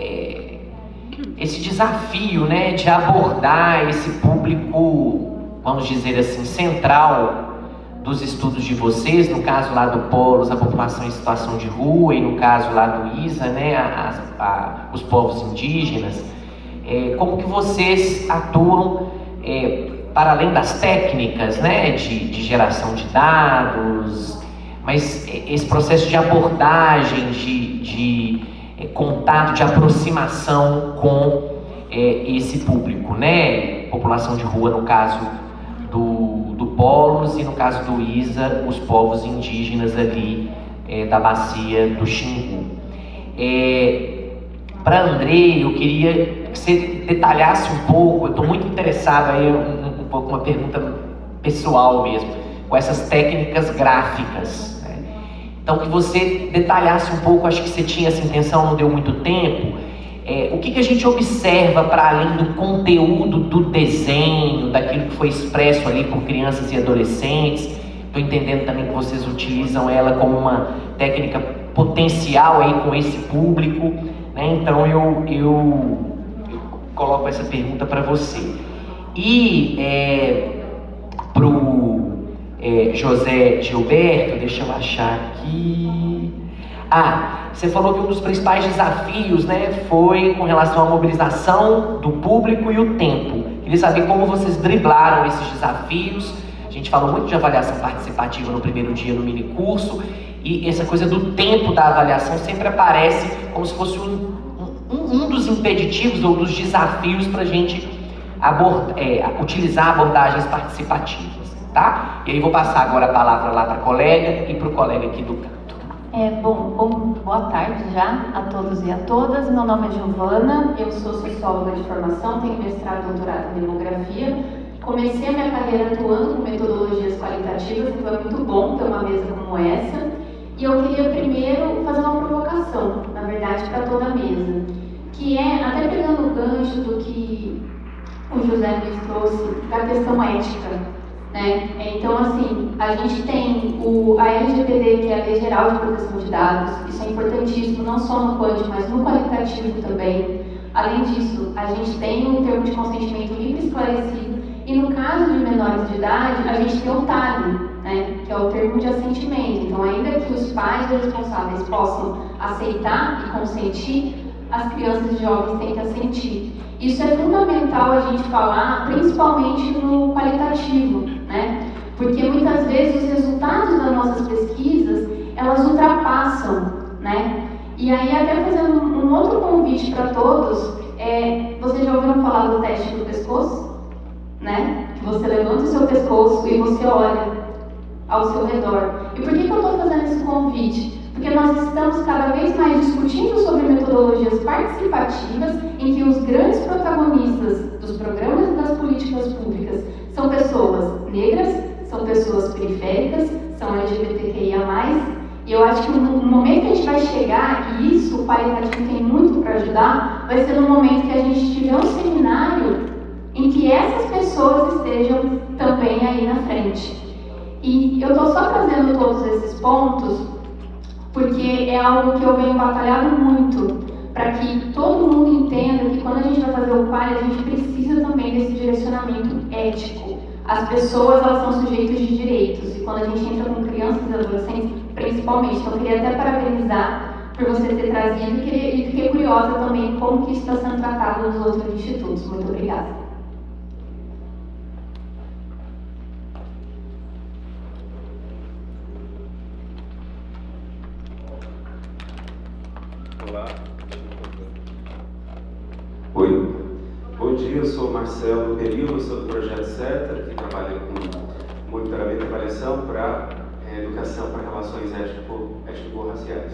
esse desafio, né, de abordar esse público, vamos dizer assim, central dos estudos de vocês, no caso lá do Polos, a população em situação de rua, e no caso lá do ISA, né, os povos indígenas. Como que vocês atuam para além das técnicas, né, de geração de dados, mas esse processo de abordagem, de contato, de aproximação com esse público, né? População de rua, no caso do Polos, e no caso do ISA, os povos indígenas ali da bacia do Xingu. Para André, eu queria que você detalhasse um pouco, eu estou muito interessado aí, um pouco uma pergunta pessoal mesmo, com essas técnicas gráficas. Então, que você detalhasse um pouco, acho que você tinha essa intenção, não deu muito tempo, o que a gente observa para além do conteúdo do desenho, daquilo que foi expresso ali por crianças e adolescentes. Estou entendendo também que vocês utilizam ela como uma técnica potencial aí com esse público, né? Então, eu coloco essa pergunta para você. E pro José Gilberto, deixa eu achar aqui. Você falou que um dos principais desafios, né, foi com relação à mobilização do público e o tempo. Queria saber como vocês driblaram esses desafios. A gente falou muito de avaliação participativa no primeiro dia no minicurso, e essa coisa do tempo da avaliação sempre aparece como se fosse um dos impeditivos ou dos desafios para a gente utilizar abordagens participativas, tá? E aí vou passar agora a palavra lá para a colega e para o colega aqui do canto. Boa tarde já a todos e a todas. Meu nome é Giovana, eu sou socióloga de formação, tenho mestrado e doutorado em demografia. Comecei a minha carreira atuando com metodologias qualitativas, então é muito bom ter uma mesa como essa. E eu queria primeiro fazer uma provocação, na verdade, para toda a mesa, que é, até pegando o gancho do que o José Luiz trouxe, da questão ética. Né? Então, assim, a gente tem a LGPD, que é a Lei Geral de Proteção de Dados. Isso é importantíssimo, não só no quântico, mas no qualitativo também. Além disso, a gente tem um termo de consentimento livre e esclarecido. E no caso de menores de idade, a gente tem o TAG, né? Que é o termo de assentimento. Então, ainda que os pais ou responsáveis possam aceitar e consentir, as crianças e jovens têm que assentir. Isso é fundamental a gente falar, principalmente no qualitativo, né? Porque muitas vezes os resultados das nossas pesquisas, elas ultrapassam, né? E aí, até fazendo um outro convite para todos, vocês já ouviram falar do teste do pescoço? Né? Que você levanta o seu pescoço e você olha ao seu redor. E por que eu estou fazendo esse convite? Porque nós estamos cada vez mais discutindo sobre metodologias participativas em que os grandes protagonistas dos programas e das políticas públicas são pessoas negras, são pessoas periféricas, são LGBTQIA+. E eu acho que no momento que a gente vai chegar, e isso o qualitativo tem muito para ajudar, vai ser no momento que a gente tiver um seminário em que essas pessoas estejam também aí na frente. E eu estou só trazendo todos esses pontos porque é algo que eu venho batalhando muito, para que todo mundo entenda que quando a gente vai fazer o quali, a gente precisa também desse direcionamento ético. As pessoas, elas são sujeitos de direitos, e quando a gente entra com crianças e adolescentes, principalmente. Então, eu queria até parabenizar por você ter trazido, e fiquei curiosa também como que isso está sendo tratado nos outros institutos. Muito obrigada. Olá. Oi. Bom dia, eu sou Marcelo Perillo, sou do Projeto CETA, que trabalha com monitoramento e avaliação para educação para relações étnico-raciais.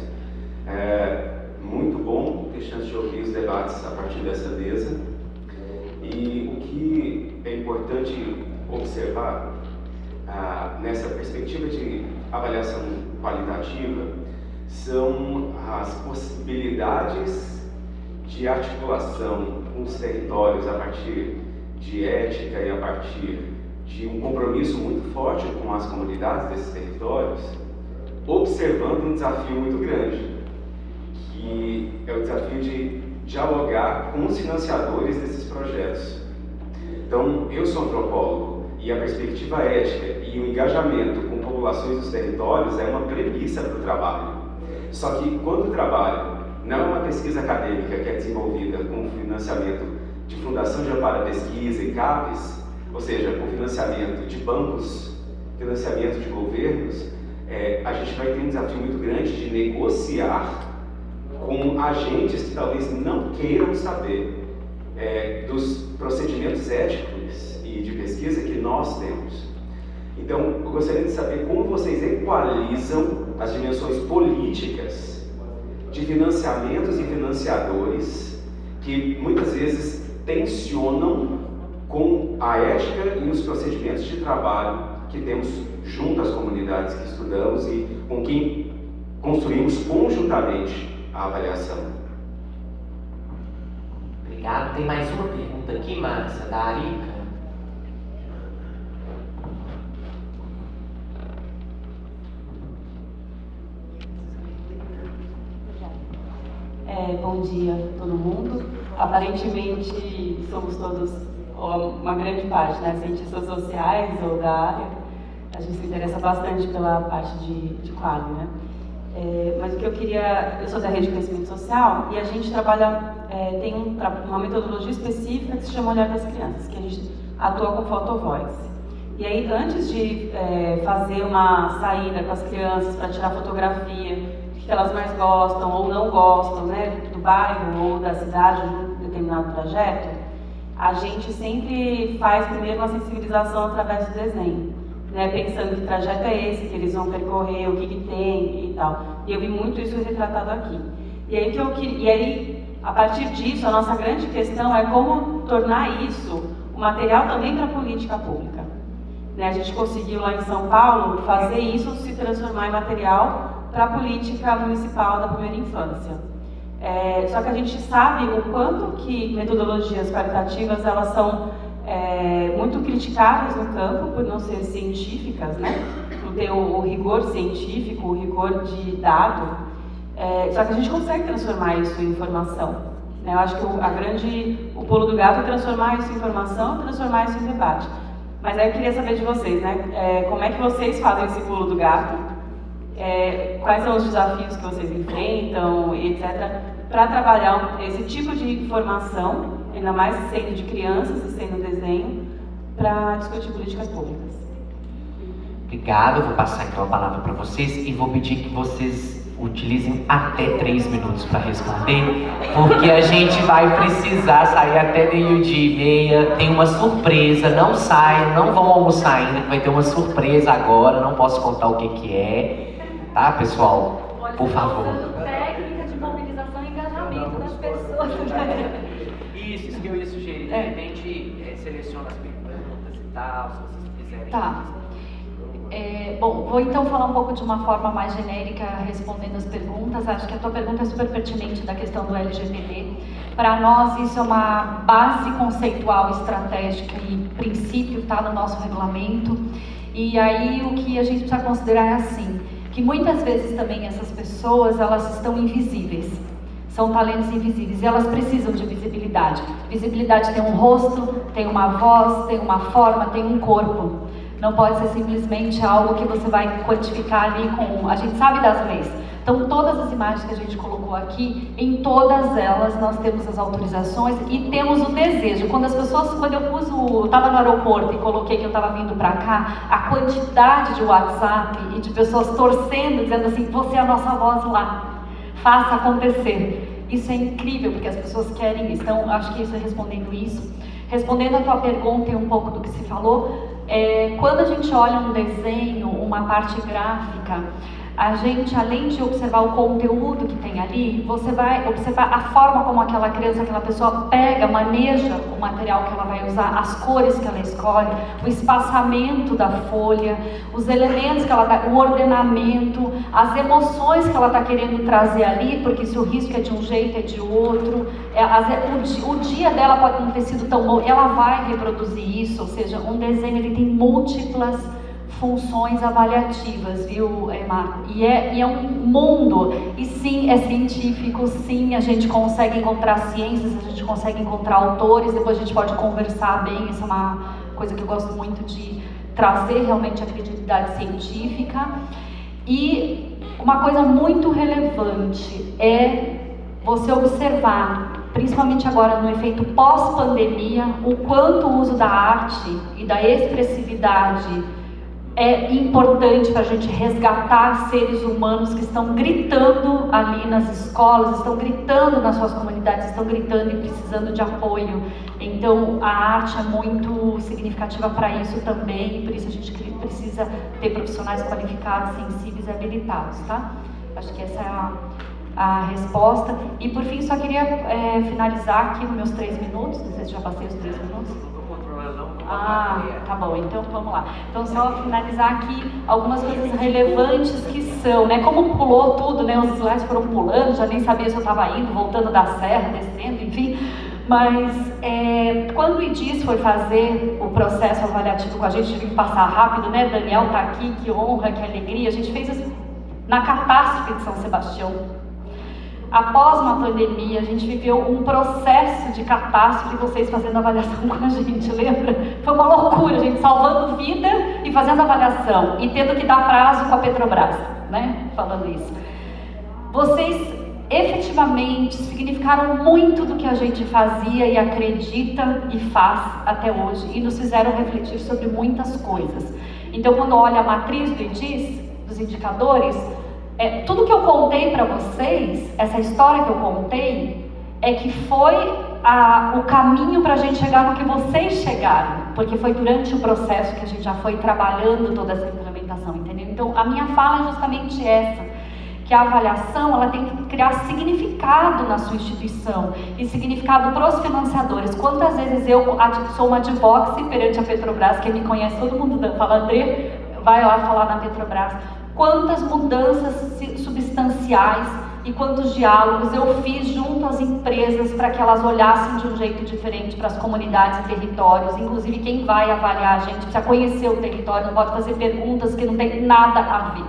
Muito bom ter chance de ouvir os debates a partir dessa mesa. E o que é importante observar nessa perspectiva de avaliação qualitativa são as possibilidades de articulação com os territórios a partir de ética e a partir de um compromisso muito forte com as comunidades desses territórios, observando um desafio muito grande, que é o desafio de dialogar com os financiadores desses projetos. Então, eu sou antropólogo e a perspectiva ética e o engajamento com populações dos territórios é uma premissa para o trabalho. Só que quando o trabalho não é uma pesquisa acadêmica que é desenvolvida com financiamento de Fundação de Amparo à Pesquisa e CAPES, ou seja, com financiamento de bancos, financiamento de governos, a gente vai ter um desafio muito grande de negociar com agentes que talvez não queiram saber dos procedimentos éticos e de pesquisa que nós temos. Então, eu gostaria de saber como vocês equalizam as dimensões políticas de financiamentos e financiadores que muitas vezes tensionam com a ética e os procedimentos de trabalho que temos junto às comunidades que estudamos e com quem construímos conjuntamente a avaliação. Obrigado. Tem mais uma pergunta aqui, Márcia, da Arica. Bom dia a todo mundo. Aparentemente somos todos, ou uma grande parte, né, cientistas sociais ou da área. A gente se interessa bastante pela parte de quali, né? Mas o que eu sou da Rede de Conhecimento Social e a gente trabalha, tem uma metodologia específica que se chama Olhar das Crianças, que a gente atua com photovoice. E aí, antes de fazer uma saída com as crianças para tirar fotografia, que elas mais gostam ou não gostam, né, do bairro ou da cidade, de um determinado trajeto, a gente sempre faz primeiro uma sensibilização através do desenho, né, pensando que trajeto é esse, que eles vão percorrer, o que tem e tal. E eu vi muito isso retratado aqui. E aí, a partir disso, a nossa grande questão é como tornar isso um material também para a política pública. Né, a gente conseguiu lá em São Paulo fazer isso se transformar em material para a política municipal da primeira infância. Só que a gente sabe o quanto que metodologias qualitativas elas são muito criticadas no campo por não ser científicas, né? Não ter o rigor científico, o rigor de dado. Só que a gente consegue transformar isso em informação. Né? Eu acho que o pulo do gato é transformar isso em informação, transformar isso em debate. Mas aí eu queria saber de vocês, né? Como é que vocês fazem esse pulo do gato? Quais são os desafios que vocês enfrentam, etc., para trabalhar esse tipo de formação, ainda mais sendo de crianças e sendo desenho, para discutir políticas públicas. Obrigado, vou passar então a palavra para vocês e vou pedir que vocês utilizem até 3 minutos para responder, porque a gente vai precisar sair até 12h30, tem uma surpresa, não saiam, não vão almoçar ainda, que vai ter uma surpresa agora, não posso contar o que é, tá, pessoal? Por favor. Técnica de mobilização e engajamento das pessoas. Isso que eu ia sugerir, de repente seleciona as perguntas e tal, se vocês quiserem. Tá. Bom, vou então falar um pouco de uma forma mais genérica, respondendo as perguntas. Acho que a tua pergunta é super pertinente da questão do LGBT. Para nós, isso é uma base conceitual, estratégica e princípio, está no nosso regulamento. E aí, o que a gente precisa considerar é assim, que muitas vezes também essas pessoas, elas estão invisíveis. São talentos invisíveis e elas precisam de visibilidade. Visibilidade tem um rosto, tem uma voz, tem uma forma, tem um corpo. Não pode ser simplesmente algo que você vai quantificar ali com... A gente sabe das leis. Então, todas as imagens que a gente colocou aqui, em todas elas nós temos as autorizações e temos o desejo. Quando eu estava no aeroporto e coloquei que eu estava vindo para cá, a quantidade de WhatsApp e de pessoas torcendo, dizendo assim, você é a nossa voz lá, faça acontecer. Isso é incrível, porque as pessoas querem isso. Então, acho que isso é respondendo isso. Respondendo a tua pergunta e um pouco do que se falou, quando a gente olha um desenho, uma parte gráfica, a gente, além de observar o conteúdo que tem ali, você vai observar a forma como aquela criança, aquela pessoa pega, maneja o material que ela vai usar, as cores que ela escolhe, o espaçamento da folha, os elementos que ela dá, o ordenamento, as emoções que ela está querendo trazer ali, porque se o risco é de um jeito, é de outro, o dia dela pode não ter sido tão bom, ela vai reproduzir isso, ou seja, um desenho ele tem múltiplas funções avaliativas, viu, Marco? E é um mundo, e sim, é científico, sim, a gente consegue encontrar ciências, a gente consegue encontrar autores, depois a gente pode conversar bem, isso é uma coisa que eu gosto muito de trazer realmente a credibilidade científica. E uma coisa muito relevante é você observar, principalmente agora no efeito pós-pandemia, o quanto o uso da arte e da expressividade é importante para a gente resgatar seres humanos que estão gritando ali nas escolas, estão gritando nas suas comunidades, estão gritando e precisando de apoio. Então, a arte é muito significativa para isso também, e por isso a gente precisa ter profissionais qualificados, sensíveis e habilitados, tá? Acho que essa é a resposta. E, por fim, só queria finalizar aqui nos meus 3 minutos, não sei se já passei os 3 minutos. Ah, tá bom, então vamos lá. Então só finalizar aqui algumas coisas relevantes que são, né? Como pulou tudo, né? Os slides foram pulando, já nem sabia se eu estava indo, voltando da serra, descendo, enfim. Mas quando o IDIS foi fazer o processo avaliativo com a gente, tive que passar rápido, né? Daniel tá aqui, que honra, que alegria. A gente fez isso na catástrofe de São Sebastião. Após uma pandemia, a gente viveu um processo de catástrofe, vocês fazendo avaliação com a gente, lembra? Foi uma loucura, a gente salvando vida e fazendo avaliação, e tendo que dar prazo com a Petrobras, né? Falando isso. Vocês efetivamente significaram muito do que a gente fazia e acredita e faz até hoje, e nos fizeram refletir sobre muitas coisas. Então, quando olha a matriz do IDIS, dos indicadores, tudo que eu contei para vocês, essa história que eu contei, é que foi o caminho para a gente chegar no que vocês chegaram, porque foi durante o processo que a gente já foi trabalhando toda essa implementação, entendeu? Então, a minha fala é justamente essa, que a avaliação ela tem que criar significado na sua instituição, e significado para os financiadores. Quantas vezes eu sou uma advocacy perante a Petrobras, quem me conhece, todo mundo fala, André, vai lá falar na Petrobras. Quantas mudanças substanciais e quantos diálogos eu fiz junto às empresas para que elas olhassem de um jeito diferente para as comunidades e territórios. Inclusive, quem vai avaliar a gente precisa conhecer o território, não pode fazer perguntas que não tem nada a ver,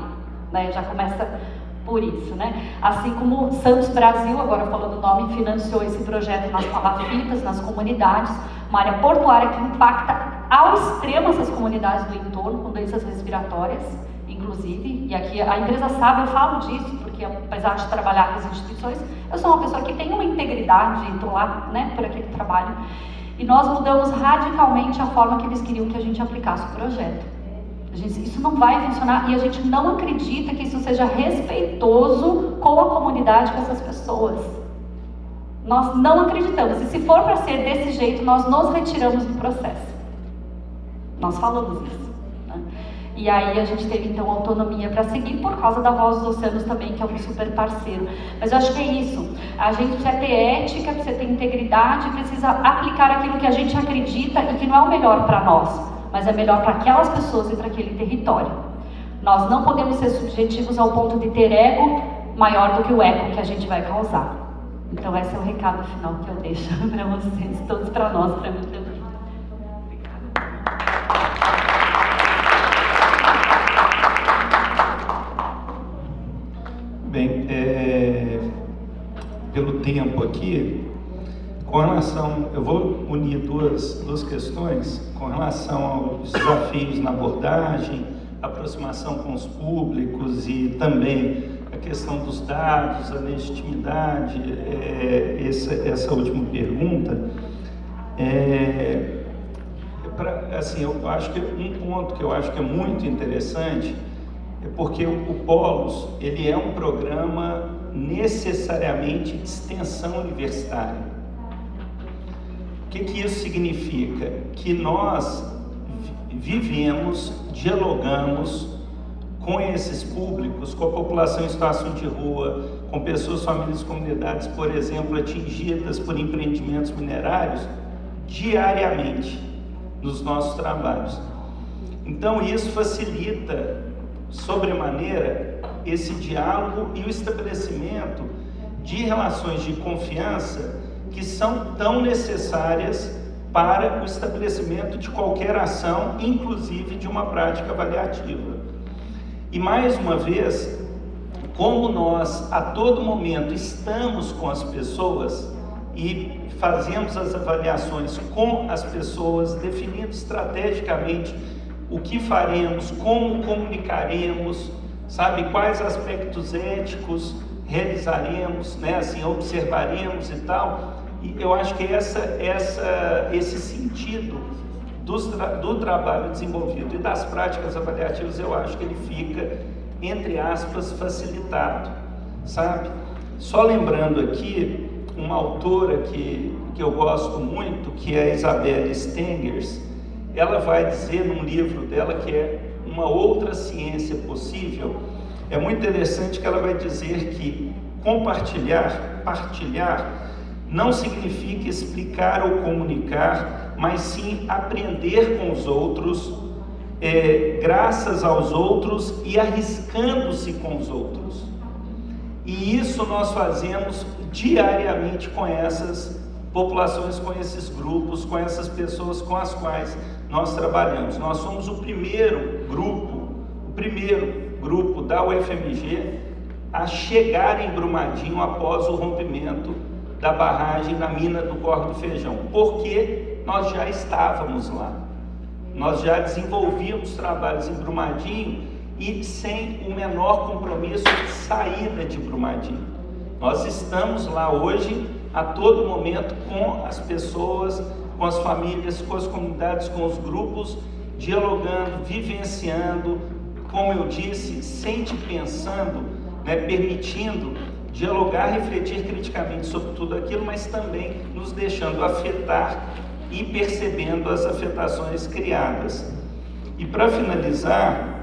né? Já começa por isso, né? Assim como Santos Brasil, agora falando o nome, financiou esse projeto nas palafitas, nas comunidades, uma área portuária que impacta ao extremo essas comunidades do entorno, com doenças respiratórias, inclusive, e aqui a empresa sabe, eu falo disso, porque apesar de trabalhar com as instituições, eu sou uma pessoa que tem uma integridade, estou lá, né, por aquele trabalho. E nós mudamos radicalmente a forma que eles queriam que a gente aplicasse o projeto. Isso não vai funcionar e a gente não acredita que isso seja respeitoso com a comunidade, com essas pessoas. Nós não acreditamos. E se for para ser desse jeito, nós nos retiramos do processo. Nós falamos isso, né? E aí a gente teve então autonomia para seguir por causa da Voz dos Oceanos também, que é um super parceiro. Mas eu acho que é isso. A gente precisa ter ética, precisa ter integridade, precisa aplicar aquilo que a gente acredita e que não é o melhor para nós, mas é melhor para aquelas pessoas e para aquele território. Nós não podemos ser subjetivos ao ponto de ter ego maior do que o eco que a gente vai causar. Então esse é o recado final que eu deixo para vocês, todos para nós, para mim também. Bem, pelo tempo aqui, com relação, eu vou unir duas questões com relação aos desafios na abordagem, aproximação com os públicos e também a questão dos dados, a legitimidade, essa última pergunta. Assim, eu acho que um ponto que eu acho que é muito interessante é porque o Polos, ele é um programa necessariamente de extensão universitária. O que isso significa? Que nós vivemos, dialogamos com esses públicos, com a população em situação de rua, com pessoas, famílias, comunidades, por exemplo, atingidas por empreendimentos minerários, diariamente nos nossos trabalhos. Então isso facilita sobremaneira esse diálogo e o estabelecimento de relações de confiança que são tão necessárias para o estabelecimento de qualquer ação, inclusive de uma prática avaliativa. E mais uma vez, como nós a todo momento estamos com as pessoas e fazemos as avaliações com as pessoas, definindo estrategicamente o que faremos, como comunicaremos, sabe, quais aspectos éticos realizaremos, né, assim, observaremos e tal. E eu acho que esse sentido do trabalho desenvolvido e das práticas avaliativas, eu acho que ele fica, entre aspas, facilitado, sabe? Só lembrando aqui uma autora que eu gosto muito, que é a Isabelle Stengers. Ela vai dizer num livro dela que é Uma Outra Ciência Possível. É muito interessante que ela vai dizer que partilhar não significa explicar ou comunicar, mas sim aprender com os outros, graças aos outros e arriscando-se com os outros. E isso nós fazemos diariamente com essas populações, com esses grupos, com essas pessoas com as quais nós trabalhamos. Nós somos o primeiro grupo da UFMG a chegar em Brumadinho após o rompimento da barragem na mina do Córrego do Feijão, porque nós já estávamos lá, nós já desenvolvíamos trabalhos em Brumadinho e sem o menor compromisso de saída de Brumadinho. Nós estamos lá hoje, a todo momento, com as pessoas, com as famílias, com as comunidades, com os grupos, dialogando, vivenciando, como eu disse, sempre pensando, né, permitindo dialogar, refletir criticamente sobre tudo aquilo, mas também nos deixando afetar e percebendo as afetações criadas. E para finalizar,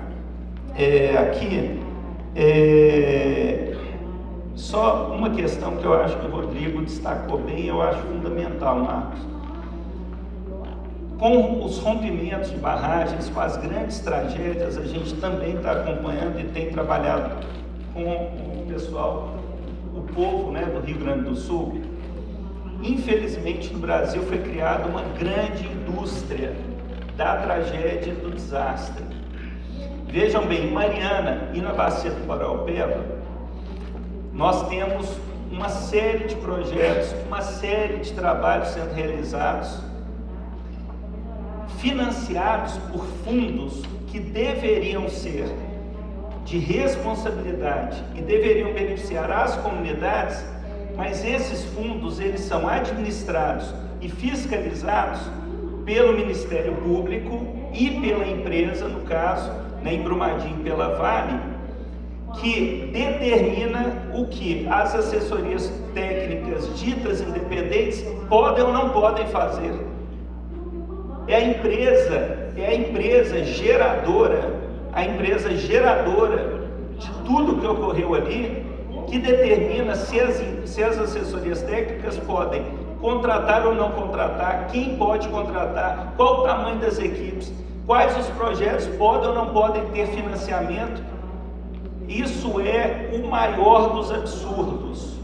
só uma questão que eu acho que o Rodrigo destacou bem, eu acho fundamental, Marcos. Com os rompimentos de barragens, com as grandes tragédias, a gente também está acompanhando e tem trabalhado com o pessoal, o povo, né, do Rio Grande do Sul. Infelizmente, no Brasil foi criada uma grande indústria da tragédia e do desastre. Vejam bem, em Mariana e na Bacia do Paraopeba, nós temos uma série de projetos, uma série de trabalhos sendo realizados, financiados por fundos que deveriam ser de responsabilidade e deveriam beneficiar as comunidades, mas esses fundos eles são administrados e fiscalizados pelo Ministério Público e pela empresa, no caso, em Brumadinho, pela Vale, que determina o que as assessorias técnicas ditas independentes podem ou não podem fazer. É a empresa geradora de tudo que ocorreu ali, que determina se as assessorias técnicas podem contratar ou não contratar, quem pode contratar, qual o tamanho das equipes, quais os projetos podem ou não podem ter financiamento. Isso é o maior dos absurdos.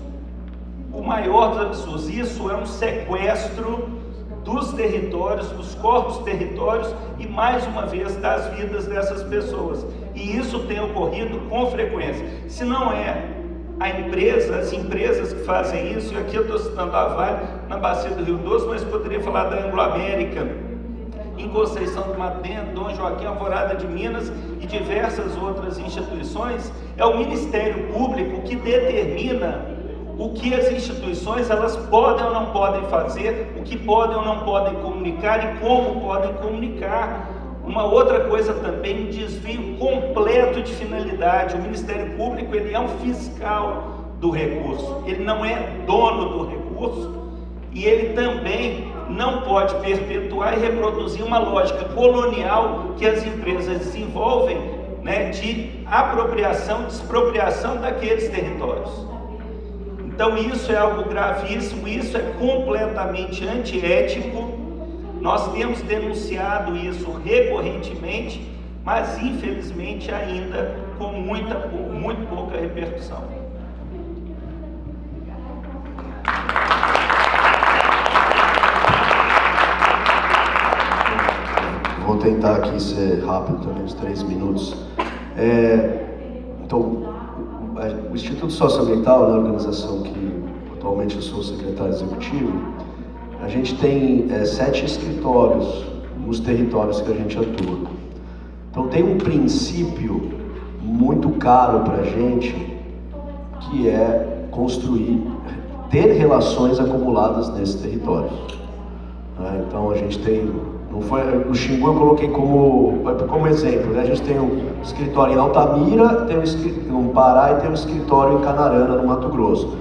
O maior dos absurdos. Isso é um sequestro dos territórios, dos corpos territórios e, mais uma vez, das vidas dessas pessoas. E isso tem ocorrido com frequência. Se não é as empresas que fazem isso, e aqui eu estou citando a Vale, na Bacia do Rio Doce, mas poderia falar da Anglo-América, em Conceição do Mato Dentro, Dom Joaquim, Alvorada de Minas e diversas outras instituições. É o Ministério Público que determina o que as instituições elas podem ou não podem fazer, o que podem ou não podem comunicar e como podem comunicar. Uma outra coisa também, um desvio completo de finalidade. O Ministério Público ele é um fiscal do recurso, ele não é dono do recurso, e ele também não pode perpetuar e reproduzir uma lógica colonial que as empresas desenvolvem, né, de apropriação, expropriação daqueles territórios. Então isso é algo gravíssimo, isso é completamente antiético. Nós temos denunciado isso recorrentemente, mas infelizmente ainda com muito pouca repercussão. Vou tentar aqui ser rápido também, uns 3 minutos. Então, o Instituto Socioambiental, na organização que atualmente eu sou secretário executivo, a gente tem 7 escritórios nos territórios que a gente atua. Então tem um princípio muito caro para a gente, que é ter relações acumuladas nesses territórios. Então a gente tem, o Xingu eu coloquei como exemplo, né? A gente tem um escritório em Altamira, tem no Pará e tem um escritório em Canarana, no Mato Grosso.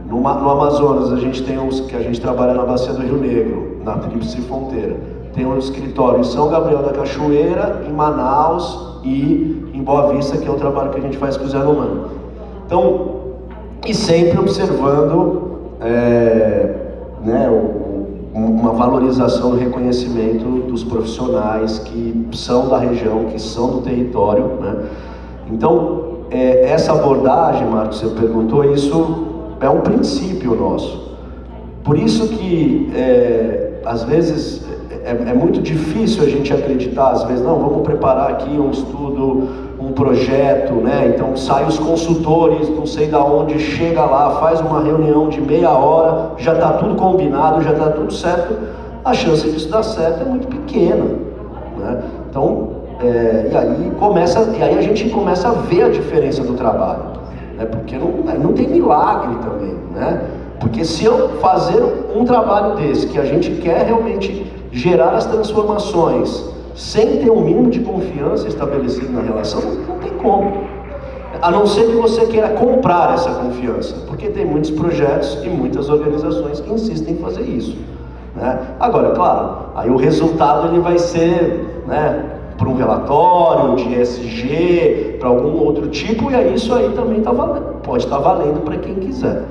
No Amazonas a gente tem que a gente trabalha na Bacia do Rio Negro, na Tríplice Fronteira. Tem um escritório em São Gabriel da Cachoeira, em Manaus e em Boa Vista, que é o trabalho que a gente faz com o Zé Romano. Então, e sempre observando uma valorização do reconhecimento dos profissionais que são da região, que são do território, né? Então, essa abordagem, Marcos, você perguntou, isso é um princípio nosso. Por isso que, às vezes, é muito difícil a gente acreditar, às vezes, não, vamos preparar aqui um estudo, um projeto, né? Então saem os consultores, não sei da onde, chega lá, faz uma reunião de meia hora, já está tudo combinado, já está tudo certo, a chance disso dar certo é muito pequena, né? Então, e aí a gente começa a ver a diferença do trabalho, né? Porque não tem milagre também, né? Porque se eu fazer um trabalho desse, que a gente quer realmente gerar as transformações, sem ter um mínimo de confiança estabelecido na relação, não tem como. A não ser que você queira comprar essa confiança, porque tem muitos projetos e muitas organizações que insistem em fazer isso, né? Agora, claro, aí o resultado ele vai ser, né, para um relatório de ESG, para algum outro tipo, e aí isso aí também pode estar valendo para quem quiser.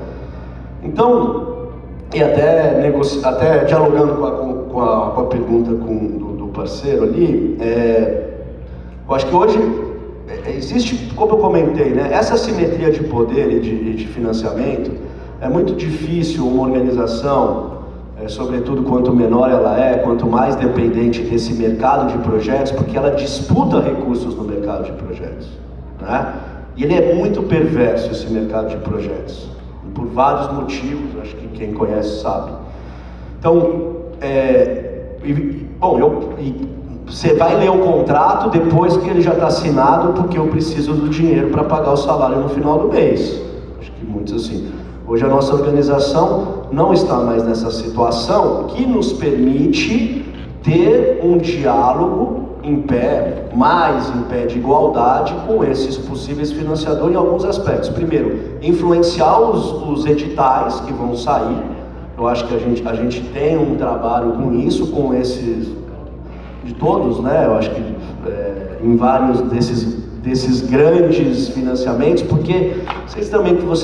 Então, e até dialogando com a pergunta do parceiro ali, eu acho que hoje existe, como eu comentei, né, essa simetria de poder e de financiamento. É muito difícil uma organização, sobretudo quanto menor ela quanto mais dependente desse mercado de projetos, porque ela disputa recursos no mercado de projetos, né? E ele é muito perverso, esse mercado de projetos, por vários motivos, acho que quem conhece sabe. Então, você vai ler o contrato depois que ele já está assinado, porque eu preciso do dinheiro para pagar o salário no final do mês. Acho que muitos assim. Hoje a nossa organização não está mais nessa situação, que nos permite ter um diálogo em pé, mais em pé de igualdade com esses possíveis financiadores em alguns aspectos. Primeiro, influenciar os editais que vão sair. Eu acho que a gente tem um trabalho com isso, com esses, de todos, né? Eu acho que em vários desses grandes financiamentos, porque vocês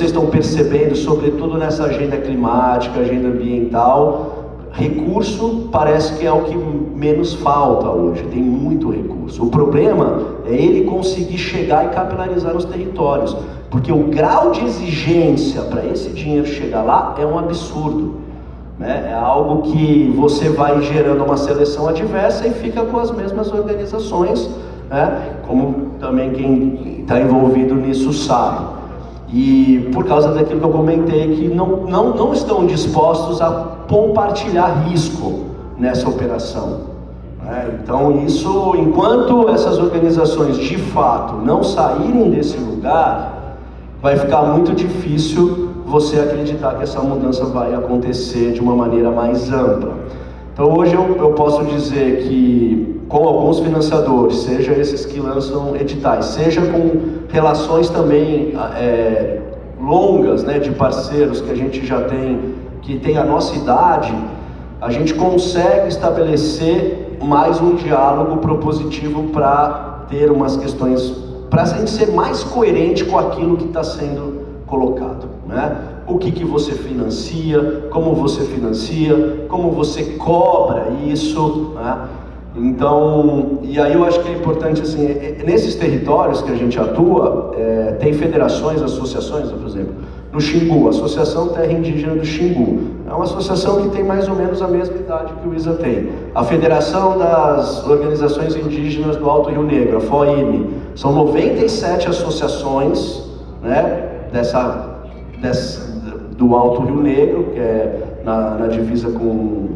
estão percebendo, sobretudo nessa agenda climática, agenda ambiental, recurso parece que é o que menos falta hoje, tem muito recurso. O problema é ele conseguir chegar e capilarizar nos territórios, porque o grau de exigência para esse dinheiro chegar lá é um absurdo, né? É algo que você vai gerando uma seleção adversa e fica com as mesmas organizações, né? Como também quem está envolvido nisso sabe. E por causa daquilo que eu comentei, que não estão dispostos a compartilhar risco nessa operação. Então isso, enquanto essas organizações de fato não saírem desse lugar, vai ficar muito difícil você acreditar que essa mudança vai acontecer de uma maneira mais ampla. Então hoje eu posso dizer que com alguns financiadores, seja esses que lançam editais, seja com relações também longas, né, de parceiros que a gente já tem, que tem a nossa idade, a gente consegue estabelecer mais um diálogo propositivo para ter umas questões, para a gente ser mais coerente com aquilo que está sendo colocado, né? O que você financia, como você cobra isso, né? Então, e aí eu acho que é importante, assim, nesses territórios que a gente atua, tem federações, associações, por exemplo, no Xingu, a Associação Terra Indígena do Xingu, é uma associação que tem mais ou menos a mesma idade que o ISA tem. A Federação das Organizações Indígenas do Alto Rio Negro, a FOIME, são 97 associações, né, do Alto Rio Negro, que é na divisa com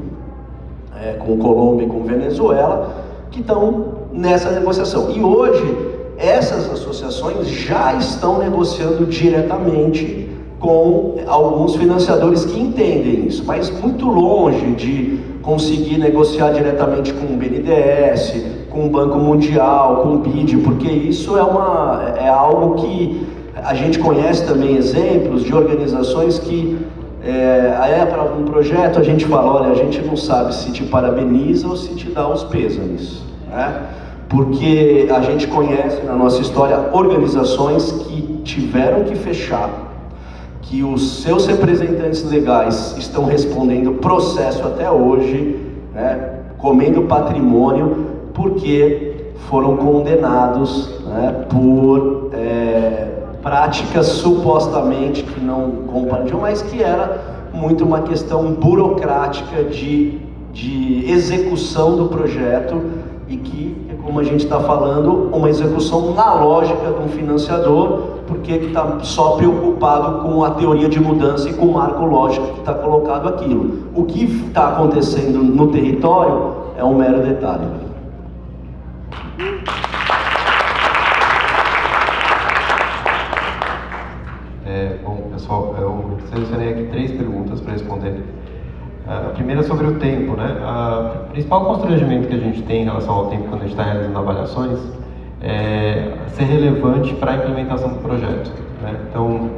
Colômbia e com Venezuela, que estão nessa negociação. E hoje, essas associações já estão negociando diretamente com alguns financiadores que entendem isso, mas muito longe de conseguir negociar diretamente com o BNDES, com o Banco Mundial, com o BID, porque isso é algo que a gente conhece também exemplos de organizações que para algum projeto a gente fala, olha, a gente não sabe se te parabeniza ou se te dá os pêsames, né? Porque a gente conhece na nossa história organizações que tiveram que fechar, que os seus representantes legais estão respondendo processo até hoje, né, comendo patrimônio, porque foram condenados, né, por práticas supostamente que não compreendiam, mas que era muito uma questão burocrática de execução do projeto e que, como a gente está falando, uma execução na lógica de um financiador, porque ele está só preocupado com a teoria de mudança e com o marco lógico que está colocado aquilo. O que está acontecendo no território é um mero detalhe. Bom, pessoal, eu selecionei aqui 3 perguntas para responder. A primeira é sobre o tempo, né? O principal constrangimento que a gente tem em relação ao tempo quando a gente está realizando avaliações é ser relevante para a implementação do projeto, né? Então,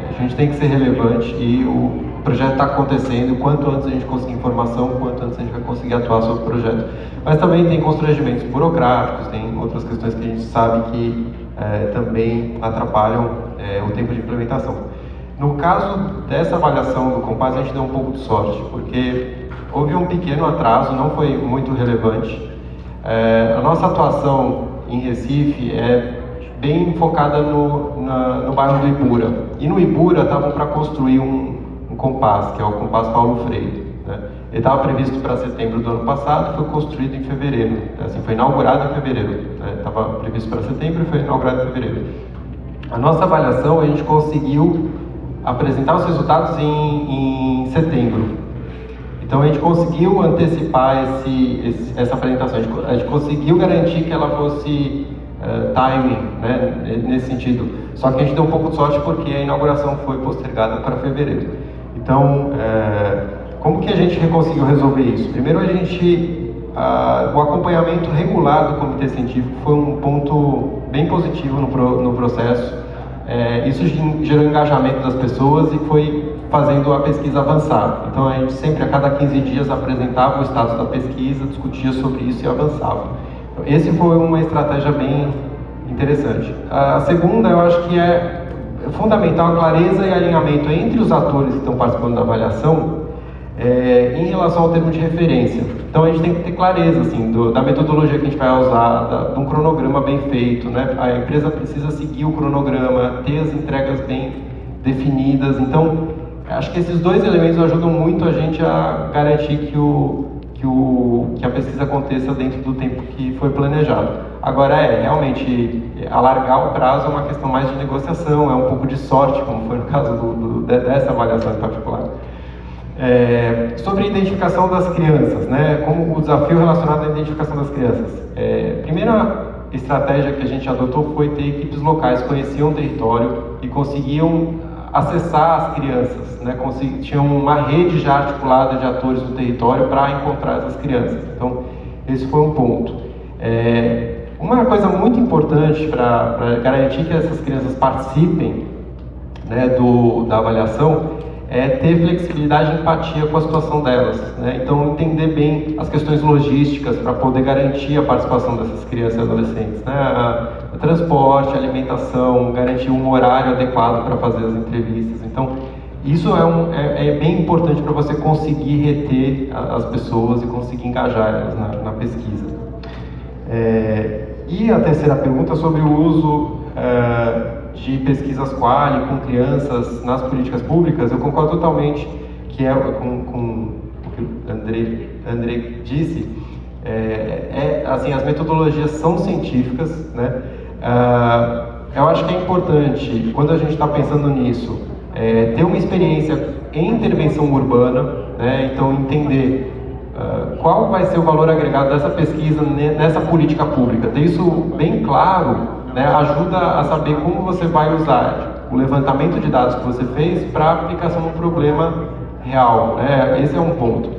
a gente tem que ser relevante e o projeto está acontecendo, quanto antes a gente conseguir informação, quanto antes a gente vai conseguir atuar sobre o projeto. Mas também tem constrangimentos burocráticos, tem outras questões que a gente sabe que também atrapalham o tempo de implementação. No caso dessa avaliação do Compass, a gente deu um pouco de sorte, porque houve um pequeno atraso, não foi muito relevante. A nossa atuação em Recife é bem focada no bairro do Ibura. E no Ibura estavam para construir um Compass, que é o Compass Paulo Freire, né? Ele estava previsto para setembro do ano passado, foi construído em fevereiro, assim, foi inaugurado em fevereiro. Estava previsto para setembro e foi inaugurado em fevereiro. A nossa avaliação, a gente conseguiu apresentar os resultados em setembro. Então a gente conseguiu antecipar essa apresentação, a gente conseguiu garantir que ela fosse timing, né, nesse sentido. Só que a gente deu um pouco de sorte porque a inauguração foi postergada para fevereiro. Então, como que a gente conseguiu resolver isso? Primeiro, o acompanhamento regular do comitê científico foi um ponto bem positivo no processo. Isso gerou engajamento das pessoas e foi fazendo a pesquisa avançar. Então, a gente sempre, a cada 15 dias, apresentava o status da pesquisa, discutia sobre isso e avançava. Então, esse foi uma estratégia bem interessante. A segunda, eu acho que é fundamental a clareza e alinhamento entre os atores que estão participando da avaliação em relação ao termo de referência. Então a gente tem que ter clareza assim, da metodologia que a gente vai usar, de um cronograma bem feito, né? A empresa precisa seguir o cronograma, ter as entregas bem definidas. Então acho que esses dois elementos ajudam muito a gente a garantir que a pesquisa aconteça dentro do tempo que foi planejado. Agora realmente alargar o prazo é uma questão mais de negociação, é um pouco de sorte, como foi no caso dessa avaliação em particular. Sobre a identificação das crianças, né? Como o desafio relacionado à identificação das crianças. Primeira estratégia que a gente adotou foi ter equipes locais que conheciam o território e conseguiam acessar as crianças, né? Tinham uma rede já articulada de atores do território para encontrar essas crianças. Então, esse foi um ponto. Uma coisa muito importante para garantir que essas crianças participem, né, da avaliação é ter flexibilidade e empatia com a situação delas, né? Então, entender bem as questões logísticas para poder garantir a participação dessas crianças e adolescentes, né? O transporte, a alimentação, garantir um horário adequado para fazer as entrevistas. Então, isso é bem importante para você conseguir reter as pessoas e conseguir engajar elas na pesquisa. E a terceira pergunta sobre o uso de pesquisas quali com crianças nas políticas públicas, eu concordo totalmente com o que o André disse. Assim, as metodologias são científicas, né? Eu acho que é importante, quando a gente está pensando nisso, ter uma experiência em intervenção urbana, né? Então entender qual vai ser o valor agregado dessa pesquisa nessa política pública. Ter isso bem claro, né, ajuda a saber como você vai usar o levantamento de dados que você fez para aplicação de um problema real, né? Esse é um ponto.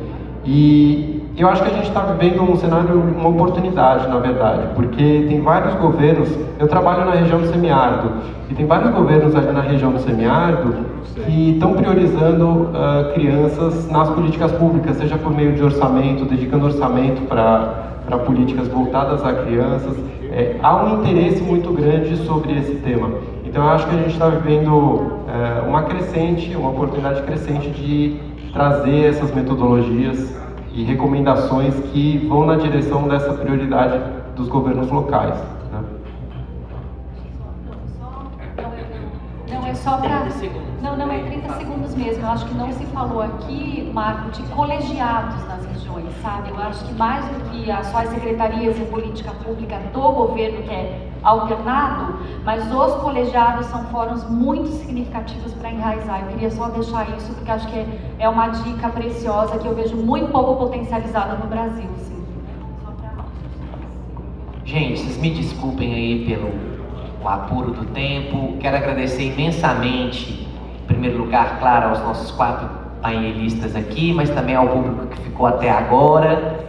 E eu acho que a gente está vivendo um cenário, uma oportunidade, na verdade, porque tem vários governos, eu trabalho na região do semiárido, e tem vários governos ali na região do semiárido que estão priorizando crianças nas políticas públicas, seja por meio de orçamento, dedicando orçamento para políticas voltadas a crianças. Há um interesse muito grande sobre esse tema. Então eu acho que a gente está vivendo uma oportunidade crescente de trazer essas metodologias e recomendações que vão na direção dessa prioridade dos governos locais, né? Não, é só para... Não, é 30 segundos mesmo. Eu acho que não se falou aqui, Marco, de colegiados nas regiões, sabe? Eu acho que mais do que só as secretarias de política pública do governo, que é alternado, mas os colegiados são fóruns muito significativos para enraizar. Eu queria só deixar isso, porque acho que é uma dica preciosa que eu vejo muito pouco potencializada no Brasil. Assim. Gente, vocês me desculpem aí pelo apuro do tempo. Quero agradecer imensamente, em primeiro lugar, claro, aos nossos 4 painelistas aqui, mas também ao público que ficou até agora.